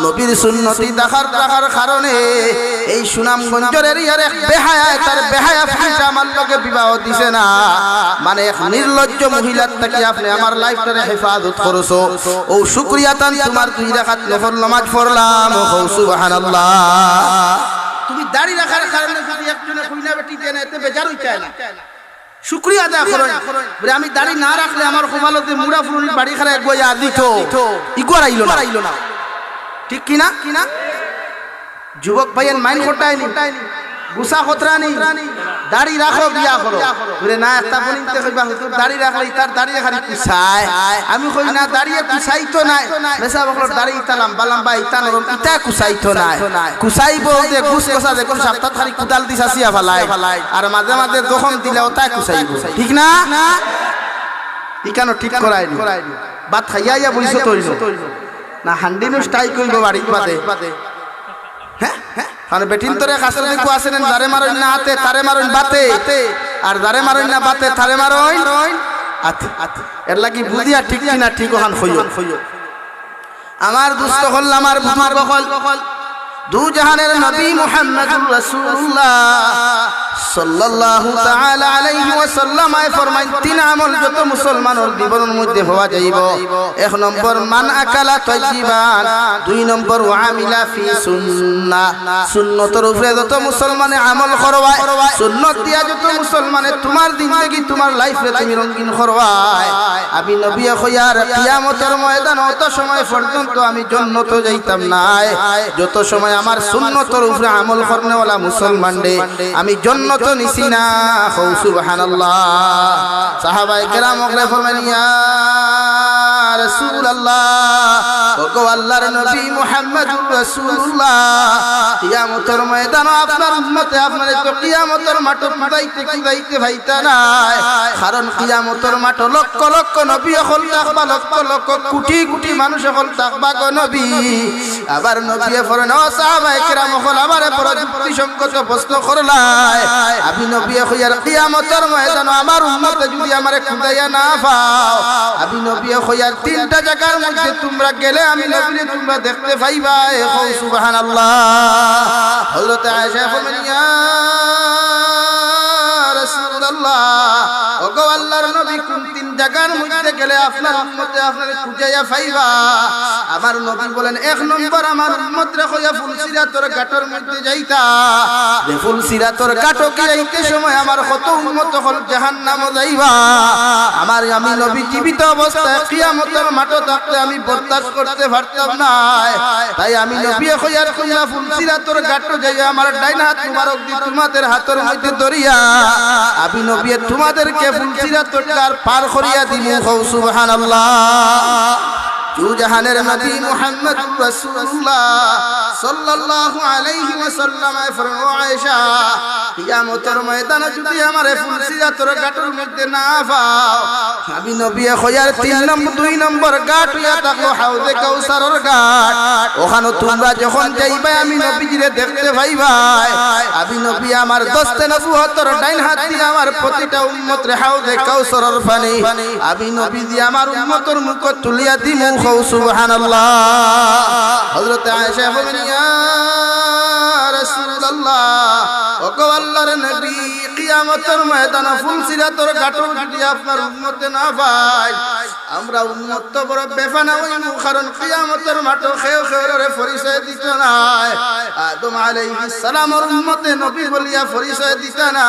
নবীর সুন্নতি দেখার কারণে এই সুনামগঞ্জের এরিয়ার এক বেহায়া, তার বেহায়া ফিটা আমার লগে বিবাহ দিছে না, মানে এক নির্লজ্জ মহিলার থেকে আপনি আমার লাইফটারে হেফাজত করছো, ও শুকরিয়া তান তোমার 2 রাকাত নফল নামাজ পড়লাম। ও সুবহানাল্লাহ। তুমি দাড়ি রাখার কারণে যদি একজনে কইনা বেটি দেন এতে বেজার হই চায় না, শুকরিয়া আদায় করুন। বলে আমি দাড়ি না রাখলে আমার কপালতে মুড়া ফুরুনি বাড়ি খারা এক বইয়া দিত, ইগোর আইলো না, ঠিক কিনা? যুবক ভাইয়ের মাইন্ড কোটায়নি, গুসা খতরানি, দাড়ি রাখো বিয়া করো বলে না একটা বলিতে কইবা হুজুর দাড়ি রাখলে তার দাড়ি খালি কুছায় আমি কই না দাড়ি কুছাইতো নাই বেশা বকর দাড়ি ইতালাম বালাম ভাই ইতা নরম ইতা কুছাইতো নাই কুছাইবো যে গুছ কষা দেখো সপ্তাহ খালি কুদাল দিছ আসিয়া ফেলায় আর মাঝে মাঝে যখন দিলে ওটা কুছাইবো ঠিক না ইকানো ঠিক করাই বাত খাইয়া ইয়া বইছো তৈল না হান্ডিনো স্টাই কইবো বাড়ি বাদে হ্যাঁ মানে বেটিন তোরে কাছে দেখো আসেন দারে মারইন না হাতে তারে মারইন বাতে আর দারে মারইন না বাতে তারে মারইন আতে এর লাগি বুঝিয়া ঠিক কিনা ঠিক ওখান হইও আমার দুষ্ট হল আমার ভামার বকল দু জাহানের নবী মুহাম্মদুর রাসূলুল্লাহ সাল্লাল্লাহু তাআলা আলাইহি ওয়াসাল্লাম আয় ফরমাইন তিন আমল যত মুসলমানের জীবনের মধ্যে হওয়া যাইব এক নম্বর মান আকালা তাইয়িবান দুই নম্বর ওয়ামিলা ফি সুন্নাহ সুন্নতের উপরে যত মুসলমানে আমল করবায় সুন্নত দিয়া যত মুসলমানে তোমার জিন্দেগি তোমার লাইফে তুমি রঙিন করবায় আমি নবী কইয়ার কিয়ামতের ময়দান অত সময় পর্যন্ত আমি জান্নাত যাইতাম না যত সময় আমার সুন্নতের উপরে আমল করনেওয়ালা মুসলমান রে আমি জান্নাত নিছি না হৌ সুবহানাল্লাহ সাহাবায়ে কেরাম ওগরে ফরমান ইয়া রাসূলুল্লাহ ওগো আল্লাহর নবী মুহাম্মদুর রাসূলুল্লাহ কিয়ামতের ময়দানে আপনার উম্মতে আপনারে তো কিয়ামতের মাঠ কুদাইতে ভাইতা নাই কারণ কিয়ামতের মাঠ লক্ষ লক্ষ নবী হল তাকবা লক্ষ লক্ষ কোটি কোটি মানুষ হল তাকবা গো নবী আবার নবী ফরমান ও সাহাবায়ে কেরাম হল আমারে বড় যুক্তিসঙ্গত প্রশ্ন করলাই আমি নবী কইয়ার কিয়ামতের ময়দানে আমার উম্মতে যদি আমারে খুদাইয়া না পাও আমি নবী কইয়ার তিনটা জায়গার মধ্যে তোমরা গেলে আমি নবীরে তোমরা দেখতে পাইবা সুবহানাল্লাহ হযরত আয়েশা ফরমান ইয়া রাসূলুল্লাহ ওগো আল্লাহর নবী কোন তিন জায়গার মধ্যে গেলে আপনার উম্মতে আপনারে খুঁজাইয়া পাইবা আমার নবী বলেন এক নম্বর আমার উম্মতরে কইয়া ফুলসিরাতের ঘাটের মধ্যে যাইতা যে ফুলসিরাতের ঘাটে যাইতে সময় আমার কত উম্মত হল জাহান্নামে যাইবা আমি নবী জীবিত অবস্থায় কিয়ামতের মাঠে থাকতে আমি বরদাস্ত করতে পারতাম না তাই আমি নবী কইয়ার কইয়া ফুলসিরাতের ঘাটে যাইয়া আমার ডাইন হাত মুবারক দি তোমাদের হাতের মধ্যে ধরিয়া আমি নবী তোমাদেরকে ফুলসিরাতের ঘাট পার করিয়া দিমু সুবহানাল্লাহ দু জাহানের নবী মুহাম্মদুর রাসূলুল্লাহ সাল্লাল্লাহু আলাইহি ওয়াসাল্লাম ফরমায় ও আয়েশা কিয়ামতের ময়দানে যদি আমারে ফুলসিরাতের ঘাটের মধ্যে না পাও আমি নবী কইয়ার দুই নম্বর ঘাট হইয়া থাকলো হাউজে কাউসারের ঘাট ওখানে তোমরা যখন যাইবা আমি নবীজিরে দেখতে পাইবা আমি নবী আমার দস্তে নবুয়তের ডাইন হাত দিয়ে আমার প্রতিটা উম্মতরে হাউজে কাউসারের পানি আমি নবীজি আমার উম্মতের মুখ তুলিয়া দিমু সুবহানাল্লাহ হযরত আয়েশা বলেন ইয়া রাসূলুল্লাহ ওগো আল্লাহর নবী কিয়ামতের ময়দানে ফুলসিরাতের ঘাটে যদি আপনার উম্মতে না পায় আমরা উম্মত তো বড় বেফানা হইমু কারণ কিয়ামতের মাঠে খেওরে পরিচয় দিত না আদম আলাইহিস সালামের উম্মতে নবী বলিয়া পরিচয় দিত না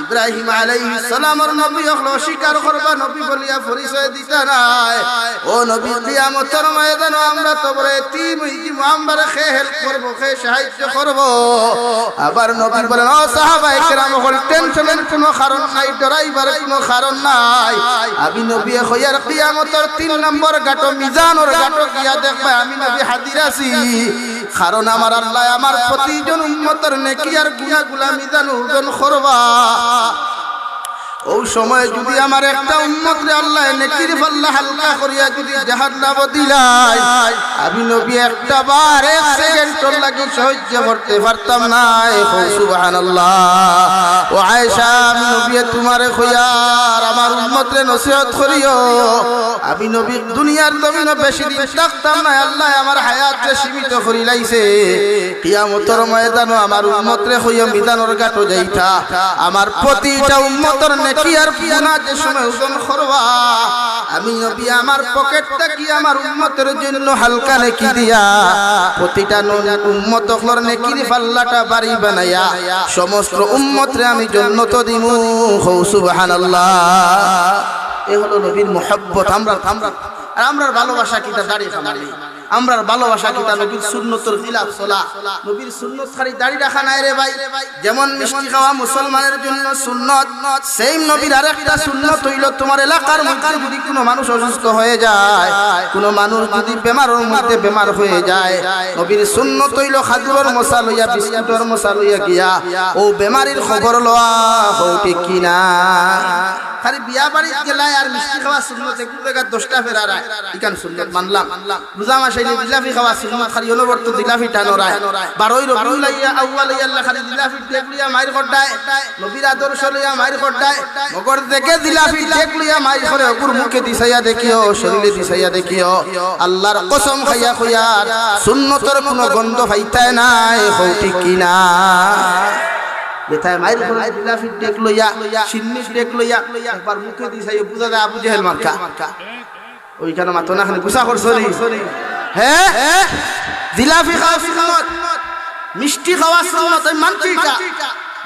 ইব্রাহিম আলাইহিস সালামের নবী হলো স্বীকার করবা নবী বলিয়া পরিচয় দিত না ও নবী কিয়ামতের ময়দানে আমরা তো বড় এতিম হইমু আমরা হেল্প করব সাহায্য করব আবার নবী বলেন ও সাহাবায়ে কেরাম হল টেনশনের কোনো কারণ নাই ডরাইবার কোনো কারণ নাই আমি নবী কইয়ার কিয়ামতের 3 নম্বর ঘাট মিজানের ঘাট গিয়া দেখবা আমি নবী হাজির আছি কারণ আমার আল্লাহ আমার প্রতিজন উম্মতের নেকি আর গুনাহগুলা মিজান ওজন করবা ওই সময় যদি আমার একটা উম্মত রে আল্লাহ নেকির পাল্লা হালকা করিয়া যদি জাহান্নামে দিলাই আমি নবী একটা বার এক সেকেন্ড লাগি সহ্য করতে পারতাম না সুবহানাল্লাহ ও আয়েশা আমি নবী তোমারে কইয়ার আমার উম্মত রে নসিহত করিও আমি নবী দুনিয়ার জমিনে বেশি দিন থাকতাম না আল্লাহ আমার হায়াতে সীমিত করি লাইছে কিয়ামতের ময়দানে আমার উম্মত রে কইয়া মিজানের ঘাটে যাইতা আমার প্রতিটা উম্মতের কি আর গুনাহ যে সময় ওজন করবা আমি নবী আমার পকেট থেকে আমার উম্মতের জন্য হালকা নেকি দিয়া প্রতিটা উম্মত হলর নেকির পাল্লাটা বাড়ি বানায়া সমস্ত উম্মতরে আমি জান্নাত দিমু সুবহানাল্লাহ এই হলো নবীর মুহাব্বত আমরা ভালোবাসা কি দাঁড়িয়ে আমরার ভালোবাসা কিতা নবীর সুন্নতের খিলাফ চলা নবীর সুন্নত খালি দাড়ি রাখা নাই রে ভাই যেমন মিষ্টি খাওয়া মুসলমানের জন্য সুন্নত সেই নবীর আরেকটা সুন্নত হইল তোমার এলাকার মধ্যে যদি কোনো মানুষ অসুস্থ হয়ে যায় কোনো মানুষ যদি বেমারের মধ্যে বেমার হয়ে যায় নবীর সুন্নত হইল খাজুরের মশা লইয়া বিস্কুটের মশা লইয়া গিয়া ও বেমারির খবর লওয়া হও ঠিক কিনা খালি বিয়া বাড়ি গেলাই আর মিষ্টি খাওয়া সুন্নত একটু জায়গা 10টা ফেরারায় ইকান সুন্নত মানলাম রোজা মাসে জিলাপি খাওয়া সুন্নত খালি অনবরত জিলাপি টানোরায় 12 রবিউল আউয়াল আল্লাহ খালি জিলাপি দেখলিয়া মাইর খড্ডায় নবীর আদর্শ লইয়া মাইর খড্ডায় মগর দেখে জিলাপি দেখলিয়া মাইর করে ওপর মুখে দিছাইয়া দেখিও শরীরে দিছাইয়া দেখিও আল্লাহর কসম খাইয়া কইয়া সুন্নতের কোনো গন্ধ পাইতায় নাই হও ঠিক কিনা যেথায় মাইর করে জিলাপি দেখ লইয়া সিন্নি দেখ লইয়া একবার মুখে দিছাইয়া বুঝা যায় আবু জেহেল মার্কা ওইখানে মাতো না খালি গুছা করছ রে হ্যাঁ জিলাপি খাওয়া সুন্নত মিষ্টি খাওয়া সুন্নত আমি মানছি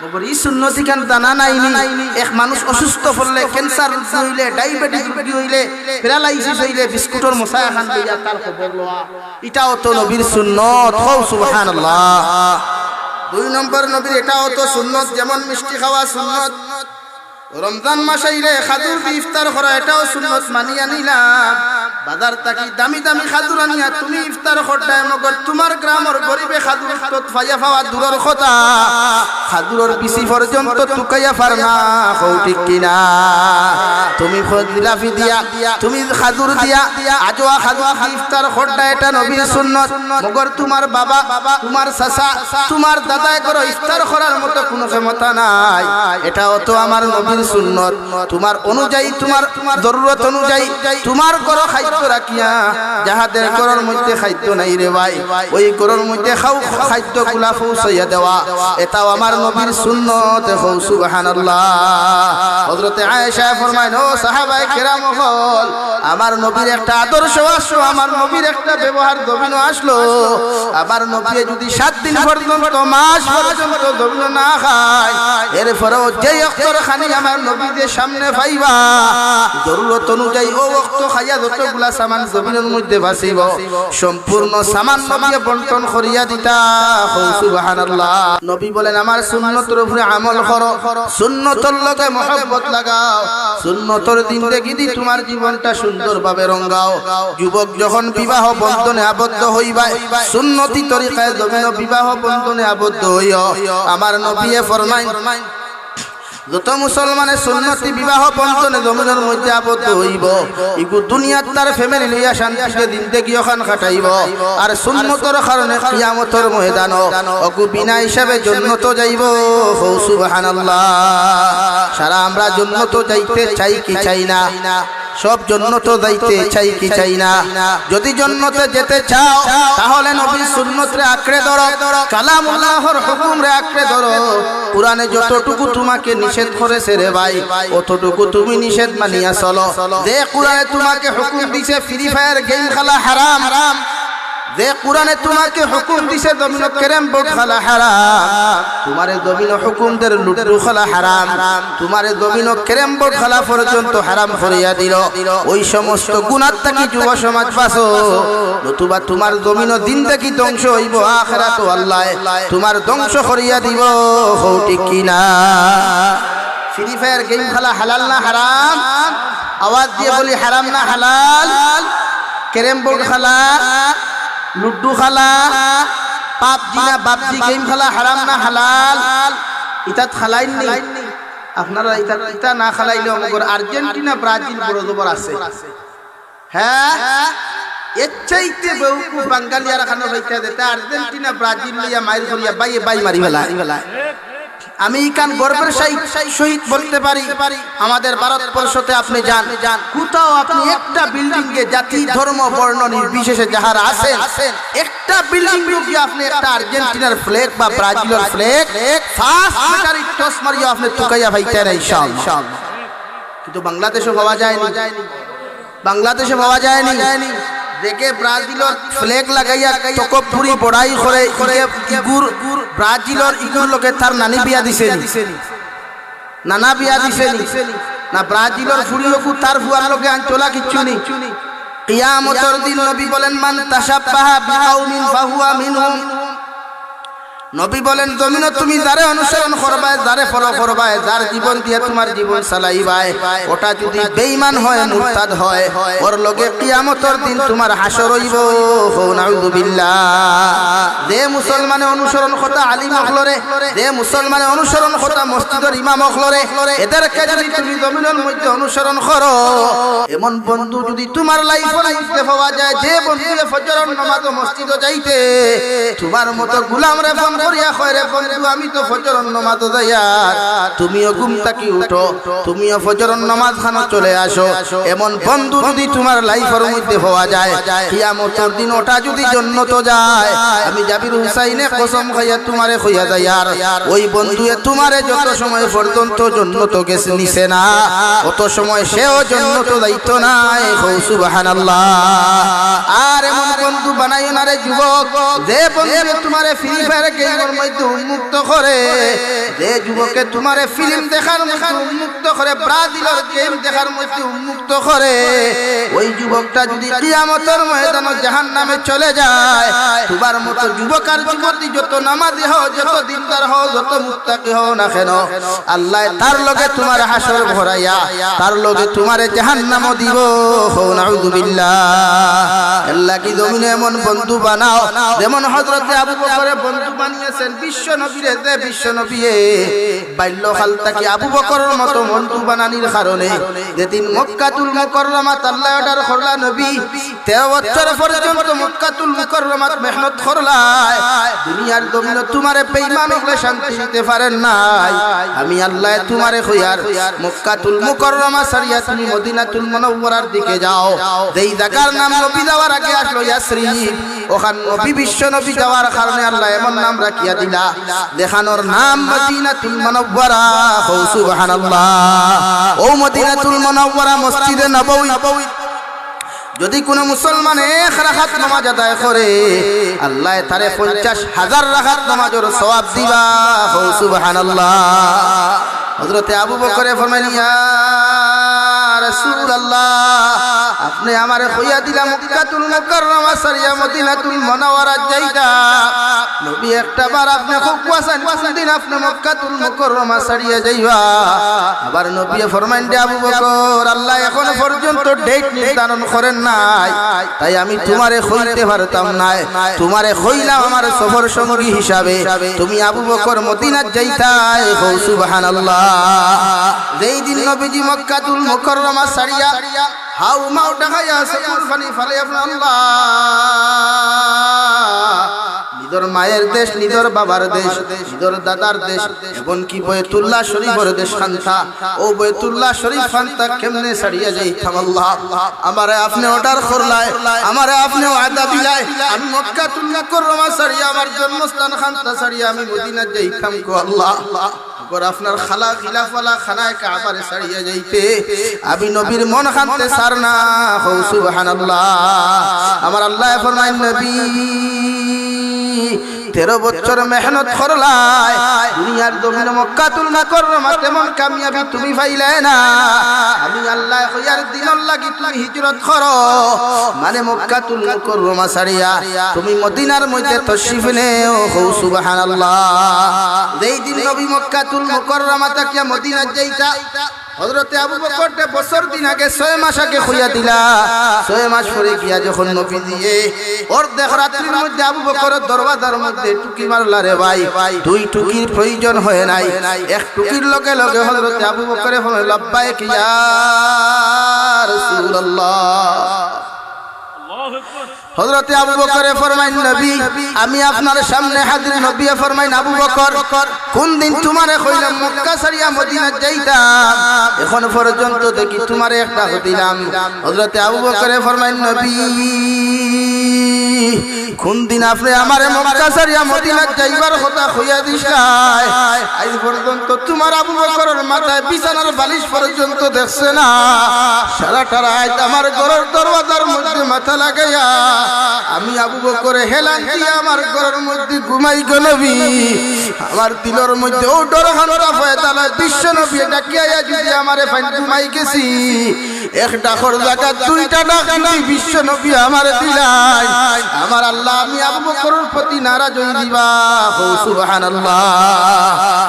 মগর এই সুন্নতি কেন জানা নাইনি এক মানুষ অসুস্থ হলে ক্যান্সার রোগী হইলে ডায়াবেটিস রোগী হইলে প্যারালাইসিস হইলে বিস্কুটের মশা খান লইয়া তার খবর লওয়া এটাও তো নবীর সুন্নত হও সুবহানাল্লাহ 2 নম্বর নবীর এটাও তো সুন্নত যেমন মিষ্টি খাওয়া সুন্নত রমজান মাসে ইলে খাজুর দিয়ে ইফতার করা এটাও সুন্নত মানিয়া নিলাম বাজার থাকি দামি দামি খাজুর আনিয়া তুমি ইফতার করতাই মগর তোমার গ্রামের গরিবে খাজুর তো ফাইয়া পাওয়া দূরের কথা খাজুরের বিচি পর্যন্ত টুকাইয়া পার না হও ঠিক কিনা তুমি জিলাপি দিয়া তুমি খাজুর দিয়া আজওয়া খাজুর ইফতার করতা এটা নবীর সুন্নত মগর তোমার বাবা তোমার চাচা তোমার দাদাই করো ইফতার করার মতো কোনো ক্ষমতা নাই এটাও তো আমার নবীর সুন্নত তোমার অনুযায়ী তোমার জরুরত অনুযায়ী তোমার করো খাদ্য রাখিয়া যাহাদের ঘরের মধ্যে খাদ্য নাই রে ভাই ওই ঘরের মধ্যে খাদ্যগুলা পৌঁছাইয়া দেওয়া এটাও আমার নবীর সুন্নত হও সুবহানাল্লাহ হযরত আয়েশা ফরমায় ও সাহাবায়ে কেরাম হল আমার নবীর একটা আদর্শ আসলো আমার নবীর একটা ব্যবহার দবিন আসলো আমার নবী যদি 7 দিন পর্যন্ত মাস পর্যন্ত দবিন না খায় এরপরেও যে অক্তর খানি আমার নবীদের সামনে পাইবা জরুরত অনুযায়ী ও ওয়াক্ত খাইয়া যতগুলা সামান জমিনের মধ্যে বাসিব সম্পূর্ণ সামান নবী বন্টন করিয়া দিতা সুবহানাল্লাহ নবী বলেন আমার সুন্নতের উপরে আমল করো সুন্নতের লগে মহব্বত লাগাও সুন্নতের জিন্দেগি দি তোমার জীবনটা সুন্দরভাবে রঙাও যুবক যখন বিবাহ বন্ধনে আবদ্ধ হইবা সুন্নতি তরিকায় জমিন বিবাহ বন্ধনে আবদ্ধ হইও আমার নবী ফরমায় যত মুসলমানের সুন্নতি বিবাহ বন্ধনে জমিনের মধ্যে আবদ্ধ হইব ইগু দুনিয়াত তার ফ্যামিলি লইয়া শান্তিতে জিন্দেগি ওখান কাটাইব আর সুন্নতের কারণে কিয়ামতের ময়দান ওগু বিনা হিসাবে জান্নাত যাইব সুবহানাল্লাহ সারা আমরা জান্নাত যাইতে চাই কি চাই না সব জান্নাত যাইতে চাই কি চাই না যদি জান্নাতে যেতে চাও তাহলে নবীর সুন্নতরে আঁকড়ে ধরো কালামুল্লাহর হুকুমরে আঁকড়ে ধরো কোরআনে যতটুকু তোমাকে নিষেধ করেছে রে ভাই অতটুকু তুমি নিষেধ মানিয়া চলো যে কোরআনে তোমাকে হুকুম দিছে ফ্রি ফায়ার গেম খেলা হারাম যে কোরআনে তোমাকে হুকুম দিছে জমিন ক্যারাম বোর্ড খেলা হারাম তোমারে জমিন হুকুম দের লুডু খেলা হারাম তোমারে জমিন ক্যারাম বোর্ড খেলা পর্যন্ত হারাম করিয়া দিল ওই সমস্ত গুনাহ থেকে যুব সমাজ বাঁচো নতুবা তোমার জমিন জিন্দেগি ধ্বংস হইব আখিরাত আল্লাহ তোমার ধ্বংস করিয়া দিব হও ঠিক কিনা ফ্রি ফায়ার গেম খেলা হালাল না হারাম আওয়াজ দিয়ে বলি হারাম না হালাল ক্যারাম বোর্ড খেলা লুডু খেলা পাবজি না বাবজি গেম খেলা হারাম না হালাল ইতাত খেলাইনি আপনারা ইতা না খেলাইলেও মগর আর্জেন্টিনা ব্রাজিল বড় জবর আছে হ্যাঁ এর চাইতে বেউকুফ বাঙালিয়ারা খানো হইতে দেতা আর্জেন্টিনা ব্রাজিল লইয়া মাইর করিয়া বাই মারি ফেলা আমি কান গর্বের সহিত বলতে পারি আমাদের ভারতবর্ষতে আপনি যান কোথাও আপনি একটা বিল্ডিং এ জাতি ধর্ম বর্ণ নির্বিশেষে যাহারা আছেন একটা বিল্ডিং রুকি আপনি একটা আর্জেন্টিনার ফ্ল্যাগ বা ব্রাজিলের ফ্ল্যাগ ফার্স্ট মিটারি টস মারিয়া আপনি তুকাইয়া ভাইতে না ইনশাআল্লাহ কিন্তু বাংলাদেশে পাওয়া যায়নি দেখে ব্রাজিলের ফ্ল্যাগ লাগাইয়া তকব্বুরি বড়াই করে ইগুর ব্রাজিলের ইগুর লোকে তার নানি বিয়া দিছেনি না ব্রাজিলের ফুড়িওকু তার ফুয়ার লোকে আনচলা কিচ্ছু নি কিয়ামতের দিন নবী বলেন মান তাশাব্বাহা বিকাউমিন ফাহুয়া মিনহুম। নবী বলেন জমিন তুমি যারে অনুসরণ করবায়, যারে ফলো করবায়, যার জীবন দিয়ে তোমার জীবন চালাইবায়, ওটা যদি বেঈমান হয়, মুরতাদ হয়, ওর লগে কিয়ামতের দিন তোমার হাসর হইব। নাউযুবিল্লাহ। যে মুসলমানে অনুসরণ কথা আলিম হলরে, যে মুসলমানে অনুসরণ কথা মসজিদের ইমাম হলরে, এদেরকে যদি তুমি জমিনের মধ্যে অনুসরণ করো, এমন বন্ধু যদি তোমার লাইফে লাইফে পাওয়া যায়, যে বন্ধুরে ফজরের নামাজ মসজিদে যাইতে তোমার মতো গোলাম রে করিয়া কয় রে বন্ধু আমি তো ফজরের নামাজ যাইয়া, তুমিও ঘুম থেকে উঠো, তুমিও ফজরের নামাজ খানো চলে আসো, এমন বন্ধু যদি তোমার লাইফের মধ্যে হওয়া যায়, কিয়ামতের দিন ওটা যদি জান্নাতে যায়, আমি জাবির হুসাইনে কসম খাইয়া তোমারে কইয়া যাই আর ওই বন্ধুয়ে তোমারে যত সময় পর্যন্ত জান্নাতে গেছে নিছে না, অত সময় সেও জান্নাতে যাইতো না। সুবহানাল্লাহ। আর এমন বন্ধু বানাইও না রে যুবক, যে বন্ধু তোমারে ফ্রি ফায়ার গেমের মধ্যে উন্মুক্ত করে, যে যুবকে তোমারে ফিল্ম দেখার মধ্যে উন্মুক্ত করে, ব্রাজিলের গেম দেখার মধ্যে উন্মুক্ত করে, ওই যুবকটা যদি কিয়ামতের ময়দানে জাহান্নামে চলে যায়, তোমার মতো যুবক আর যুবতী যত নামাজি হও, যত দিনদার হও, যত মুত্তাকি হও না কেন, আল্লাহ তার লগে তোমার হাসর ভরাইয়া তার লগে তোমারে জাহান্নামও দিব। নাউযুবিল্লাহ। আল্লাহ কি জমিনে এমন বন্ধু বানাও যেমন হযরতে আবু বকরের বন্ধু বানিয়েছেন বিশ্ব নবীরে। যে বিশ্ব নবীয়ে বাল্যকাল থেকে আবু বকরের মতো বন্ধু বানানির কারণে যেদিন মক্কাতুল মুকাররমাত আল্লাহ অর্ডার করলা, নবী 13 বছর পর্যন্ত মক্কাতুল মুকাররমাত মেহনত করলাই, দুনিয়ার জমিনে তোমারে বেঈমান হলে শান্তি দিতে পারেন নাই। আমি আল্লাহ তোমারে কইয়ার মক্কাতুল মুকাররমা ছাড়িয়া তুমি মদিনাতুল মুনাওয়ারার দিকে যাও, যেই জায়গার নাম নবী যাওয়ার আগে আসলো ইয়াসরিব, ওখান নবী বিশ্ব নবী যাওয়ার কারণে আল্লাহ এমন নাম রাখিয়া দিলা, দেখানোর নাম মদিনাতুল মুনাওয়ারা। সুবহানাল্লাহ। ও মদিনাতুল মুনাওয়ারা মসজিদে নববী যদি কোন মুসলমান এক রাকাত নামাজ আদায় করে, আল্লাহ তারে 50,000 রাকাত নামাজের সওয়াব দিবা। সুবহানাল্লাহ। হযরতে আবু বকর ফরমাইলেন ইয়া রাসূলুল্লাহ, আপনি আমারে কইয়া দিলা মক্কাতুল মুকাররমা সারিয়া মদিনাতুল মুনাওয়ারা যাইতা, নবী একটা বার আপনি খুব কোয়াছেন কোন দিন আপনি মক্কাতুল মুকাররমা সারিয়া যাইবা। আবার নবী ফরমাইন দে আবু বকর, আল্লাহ এখনো পর্যন্ত ডেট নির্ধারণ করেন নাই, তাই আমি তোমারে কইতে পারতাম না, তোমারে কইলাম আমার সফর সঙ্গী হিসাবে তুমি আবু বকর মদিনা যাইতা। সুবহানাল্লাহ। যেই দিন নবীজি মক্কাতুল মুকাররমা সারিয়া হাউ মাউ ঢাকাইয়া চকুর পানি ফেলে আল্লাহ, নিজের মায়ের দেশ, নিজের বাবার দেশ, নিজের দাদার দেশ, এমনকি বাইতুল্লাহ শরীফের দেশ খান্তা, ও বাইতুল্লাহ শরীফ খান্তা কেমনে ছাড়িয়া যাইতাম আল্লাহ। আমারে আপনি অর্ডার করলাই, আমারে আপনি ওয়াদা দিলাই, আমি মক্কাতুল মুকাররমা ছাড়িয়া আমার জন্মস্থান খান্তা ছাড়িয়া আমি মদিনা যাইতাম গো আল্লাহ। আপনার খালা খিলাফালা খানায় কাবারে ছাড়িয়া যাইতে আমি নবীর মন খানতে সার না। সুবহানাল্লাহ। আমার আল্লাহ ফরমায় নবী 13 বছর মেহনত করলাই, দুনিয়ার জমিনে মক্কাতুল মুকাররমা তেমন কামিয়াবি তুমি পাইলে না, আমি আল্লাহ কইয়ার দিনের লাগি তুমি হিজরত করো, মানে মক্কাতুল মুকাররমা ছাড়িয়া তুমি মদিনার মধ্যে তশরিফ নেও। সুবহানাল্লাহ। যেই দিন নবী মক্কাতুল মুকাররমা থেকে মদিনা যাইতা, হযরতে আবু বকর বছর দিন আগে 6 মাস আগে খুইয়া দিলা। 6 মাস পরে গিয়া যখন নবী দিয়ে ওর দেখ রাত্রির মধ্যে আবু বকরের দরওয়াজার মধ্যে টুকি মারলা রে ভাই, 2 টুকির প্রয়োজন হয় নাই, 1 টুকির লগে লগে হযরতে আবু বকরে বলে লব্বাইক ইয়া রাসূলুল্লাহ। হযরতে আবু বকরে ফরমাইন নবী আমি আপনার সামনে হাজির। নবী ফরমাইন আবু বকর, কোন দিন তোমারে কইলাম মক্কা ছাড়িয়া মদিনা যাইতাম, এখন পর্যন্ত দেখি তোমারে একটা দিলাম। হযরতে আবু বকরে ফরমাইন নবী কোন দিন আপনি আমারে মক্কা ছাড়িয়া মদিনা যাইবার কথা কইয়া দিছাই, আজ পর্যন্ত তোমার আবু বকরের মাথায় বিছানার বালিশ পর্যন্ত দেখছে না, সারাটা রাত আমার ঘরের দরওয়াজার মধ্যে মাথা লাগাইয়া আমি আবু বকরে হেলান দিয়া আমার ঘরের মধ্যে ঘুমাই গো নবী। আমার দিলের মধ্যে ও ডর হানরা ফয়তালা বিশ্ব নবী ডাকিয়া যদি আমারে ফাইন ঘুমাই গেছি, একটা খর জায়গা দুইটা ডাক দিলি বিশ্ব নবী আমার দিলাই আমার আল্লাহ আমি আবু বকরের প্রতি নারাজ হই দিবা সুবহানাল্লাহ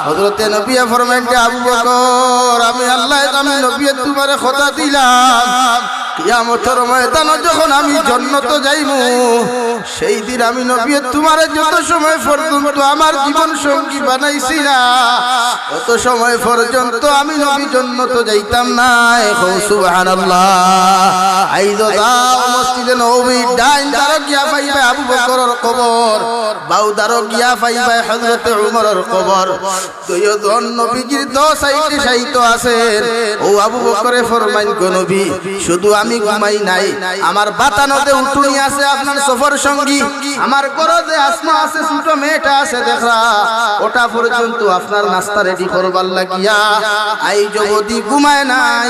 হযরতে নবী ফরমাইন যে আবু বকর আমি আল্লাহ আমি নবী তোমারে কথা দিলাম কিয়ামতের ময়দানে যখন আমি জান্নাতে যাইমু সেই দিন আমি নবী তোমারে যত সময় পর্যন্ত আমার জীবন সঙ্গী বানাইছি না তত সময় পর্যন্ত আমি নবী জান্নাতে যাইতাম না সুবহানাল্লাহ আইদো দাও মসজিদে নববী ডাইন দারো গিয়া পাইবে আবু বকরের কবর বাউ দারো গিয়া পাইবে হযরত উমরের কবর দুইজন নবীজির দো সাইডে সাইতো আছেন ও আবু বকরে ফরমাইন গো নবী শুধু আমি ঘুমাই নাই আমার বাতানোতে উঠুনি আছে আপনার সফর সঙ্গী আমার গরজে আসমা আছে ছোট মেয়েটা আছে দেখরা ওটা পর্যন্ত আপনার নাস্তা রেডি করবার লাগিয়া আই জগতি ঘুমায় নাই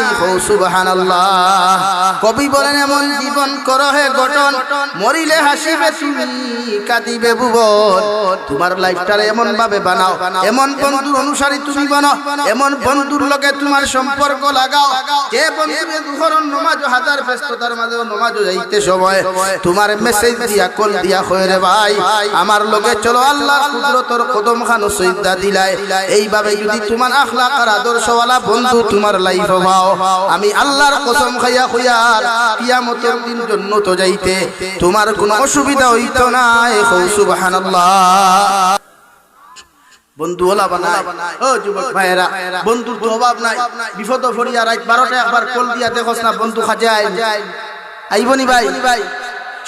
সুবহানাল্লাহ কবি বলেন এমন জীবন করো হে গঠন মরিলে হাসিবে তুমি কাঁদিবে ভুবন তোমার লাইফটারে এমন ভাবে বানাও এমন বন্ধুর অনুসারী তুমি বানাও এমন বন্ধুর লগে তোমার সম্পর্ক লাগাও যে বন্ধুরে দুহরন নামাজ হাজার ব্যস্ততার মাঝে নামাজ যাইতে সময় তোমার মেসেজ দিয়া কল দিয়া কয় রে ভাই আমার লগে চলো আল্লাহর কুদরতের কদম খান সজদা দিলাই এইভাবে যদি তোমার আখলাক আর আদর্শওয়ালা বন্ধু তোমার লাইফে পাও আমি আল্লাহর কসম খাইয়া কইয়ার কিয়ামতের দিন জান্নাত যাইতে তোমার কোনো অসুবিধা হইতো না সুবহানাল্লাহ বন্ধু ওলা বানায় ও যুবক ভাইরা বন্ধুর তো অভাব নাই বিপদ পড়িয়া রাত 12টা একবার কল দিয়া দেখোস না বন্ধু খাজায় আইবনি ভাই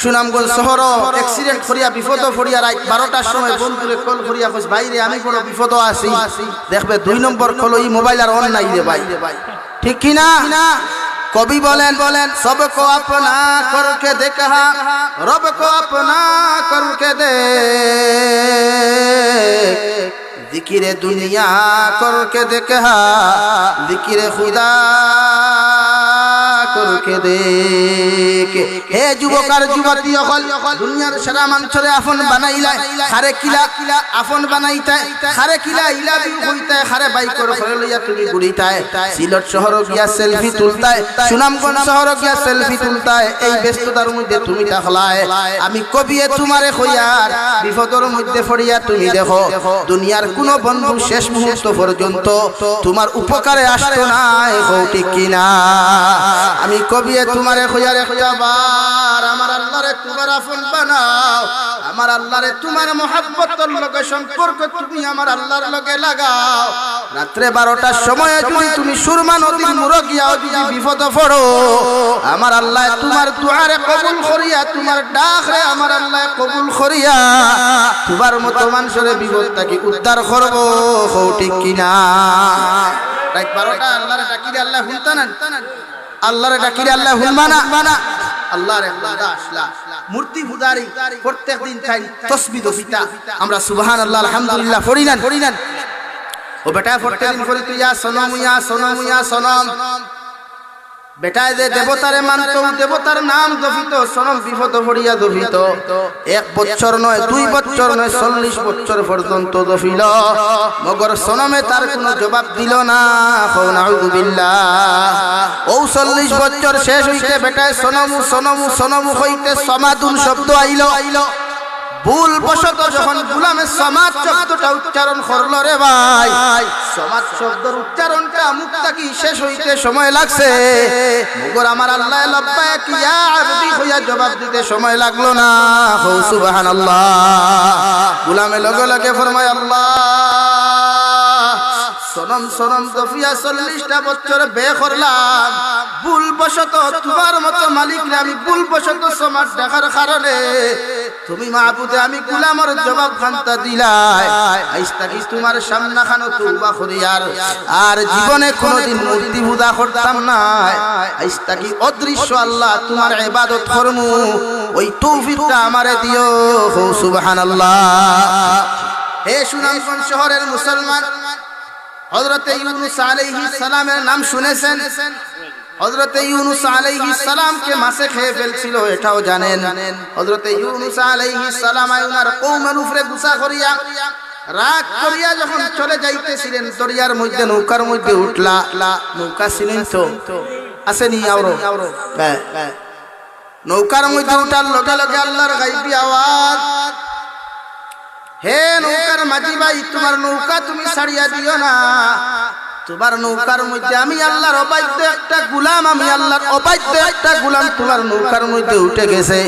সুনামগঞ্জ শহর অ্যাক্সিডেন্ট করিয়া বিপদ পড়িয়া রাত 12টার সময় বন্ধুরে কল করিয়া কইস ভাই রে আমি বড় বিপদ আছি দেখবে 2 নম্বর কল এই মোবাইল আর অন নাই রে ভাই ঠিক কি না কবি বলেন সবকো আপনা করকে দেখা রব কো আপনা করকে দে जिक्र दुनिया करके देखा जिक्र खुदा करके देख हे যুবকার যুবতী হল দুনিয়ার সারা মানুষরে আপন বানাইলা খারে কিলা আপন বানাইতা খারে কিলা ইলা বি হইতা খারে বাইকর ফলে লইয়া তুমি গুড়িতায় সিলেট শহর গিয়া সেলফি তুলতায় সুনামগঞ্জ শহর গিয়া সেলফি তুলতায় এই ব্যস্ততার মধ্যে তুমি থাকলায় আমি কবিয়ে তোমারে কইয়ার বিপদের মধ্যে পড়িয়া তুমি দেখো দুনিয়ার কোন বন্ধু শেষ মুহূর্ত পর্যন্ত তোমার উপকারে আসতো না ঠিক কিনা আমি কবিয়ে তোমারে কইয়ারে কইয়াবার আমার আল্লাহরে তোমার আপন বানাও আমার আল্লাহরে তোমার মহব্বতের লগে সম্পর্ক তুমি আমার আল্লাহর লগে লাগাও রাতে 12টার সময় যদি তুমি সুরমা নদীর মুড় গিয়াও যদি বিপদ পড়ো আমার আল্লাহ তোমার দুআরে কবুল করিয়া তোমার ডাকরে আমার আল্লাহ কবুল করিয়া তোমার মতো মানুষের বিপদ থেকে উদ্ধার করব ঠিক কিনা রাত 12টা আল্লাহরে ডাকিলে আল্লাহ হুনতানা আল্লাহরে ডাকিলে আল্লাহ হুনমানা আল্লাহর বান্দা আসলা মূর্তি পূজারি প্রত্যেকদিন চাই তাসবিহ দফিতা আমরা সুবহানাল্লাহ আলহামদুলিল্লাহ পড়িনান ও বেটা প্রত্যেকদিন পড়ি তুই ইয়া সনম বেটা যে দেবতারে মানতো দেবতার নাম দফিত সনম বিপদ পড়িয়া দফিত 1 বছর নয় 2 বছর নয় 40 বছর পর্যন্ত দফিল মগর সনমে তার কোনো জবাব দিল না নাউযু বিল্লাহ ও 40 বছর শেষ হইতে বেটায় সনমু হইতে সমাদুন শব্দ আইলো ভুল বশত যখন গুলামে সমাজ শব্দটা উচ্চারণ করলো রে ভাই সমাজ শব্দের উচ্চারণটা মুখটা কি শেষ হইতে সময় লাগছে মগর আমার আল্লাহ লাব্বাইক ইয়া আবদি হইয়া জবাব দিতে সময় লাগলো না সুবহানাল্লাহ গুলামে লগে লগে ফরমায় আল্লাহ সনম দফিয়া 40টা বছর বে করলাম ভুল বশত তোমার মতো মালিকরে আমি ভুল বশত সমাজ দেখার কারণে তুমি মাহবুদে আমি গোলামের জবাব খান্তা দিলাই আইস্তা কি তোমার সামনা খানো তওবা করি আর জীবনে কোনোদিন মূর্তি পূজা করতাম না আইস্তা কি অদৃশ্য আল্লাহ তোমার ইবাদত করমু ওই তৌফিকটা আমারে দিও সুবহানাল্লাহ হে সুনামগঞ্জ শহরের মুসলমান হযরত ইউনূস আলাইহিস সালামের নাম শুনেছেন হযরত ইউনূস আলাইহিস সালাম কে মাছে খেয়ে ফেলছিল এটাও জানেন হযরত ইউনূস আলাইহিস সালাম আয়নার কওমের উপরে গুসা করিয়া রাগ করিয়া যখন চলে যাইতেছিলেন দরিয়ার মধ্যে নৌকার মধ্যে উঠলা নৌকা ছিলেন তো আসেনি আওরো হ্যাঁ নৌকার মধ্যে উঠার লগে লগে আল্লাহর গাইবি আওয়াজ হে নৌকার মাঝি ভাই তোমার নৌকা তুমি ছাড়িয়া দিও না তোমার নৌকার মধ্যে আমি আল্লাহর অবাধ্য একটা গোলাম আমি আল্লাহর অবাধ্য একটা গোলাম তোমার নৌকার মধ্যে উঠে গেছে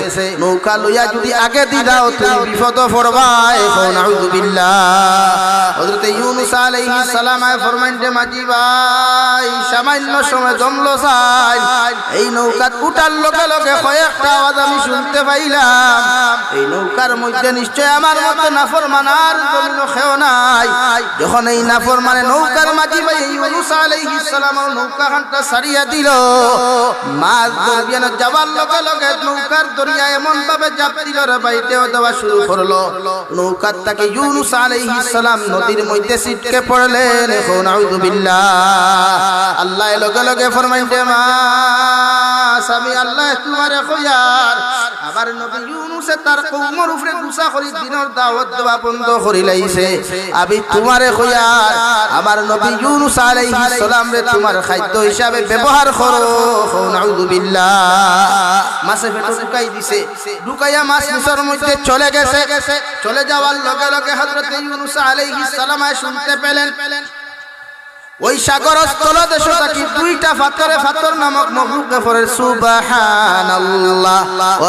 নৌকা লইয়া যদি আগে দি দাও তুমি বিপদ পড়বা এখন আউযু বিল্লাহ হযরত ইউনূস আলাইহিস সালাম ফরমাইতে মাঝি ভাই সামান্য সময় জমলো চাই এই নৌকা উঠার লগে লগে কয়েকটা আওয়াজ আমি শুনতে পাইলাম এই নৌকার মধ্যে নিশ্চয় আমার মতো নাফরমানার কোনো খেও নাই যখন এই নাফরমানে নৌকার মাঝি ভাই ইউনূস আলাইহিস সালাম নৌকাখানটা ছাড়িয়া দিল মাছ দরিয়ানে যাওয়ার লগে লগে নৌকার দরিয়া এমন ভাবে চাপ দিল রে বাইতেও দেওয়া শুরু করলো নৌকার থেকে ইউনূস আলাইহিস সালাম নদীর মধ্যে ছিটকে পড়লেন এখন আউযু বিল্লাহ আল্লাহ লগে লগে ফরমাইতে মাস আমি আল্লাহ তোমারে কইয়ার আমার নবী ইউনূস তার কওমের উপরে গুসা করি দিনের দাওয়াত দেওয়া বন্ধ করি লাইছে আমি তোমারে কইয়ার আমার নবী ইউনূস আলাইহিস সালাম রে তোমার খাদ্য হিসাবে ব্যবহার করো নাউযু বিল্লাহ মাছে পেটে ঢুকাই দিছে ঢুকাইয়া মাছ মিশর মধ্যে চলে গেছে চলে যাওয়ার লগে লগে হযরত ইউনূস আলাইহিস সালাম শুনতে পেলেন ওই সাগরের তলদেশ থেকে দুইটা পাথরে পাথর নামক মখলুকে পড়ে সুবহানাল্লাহ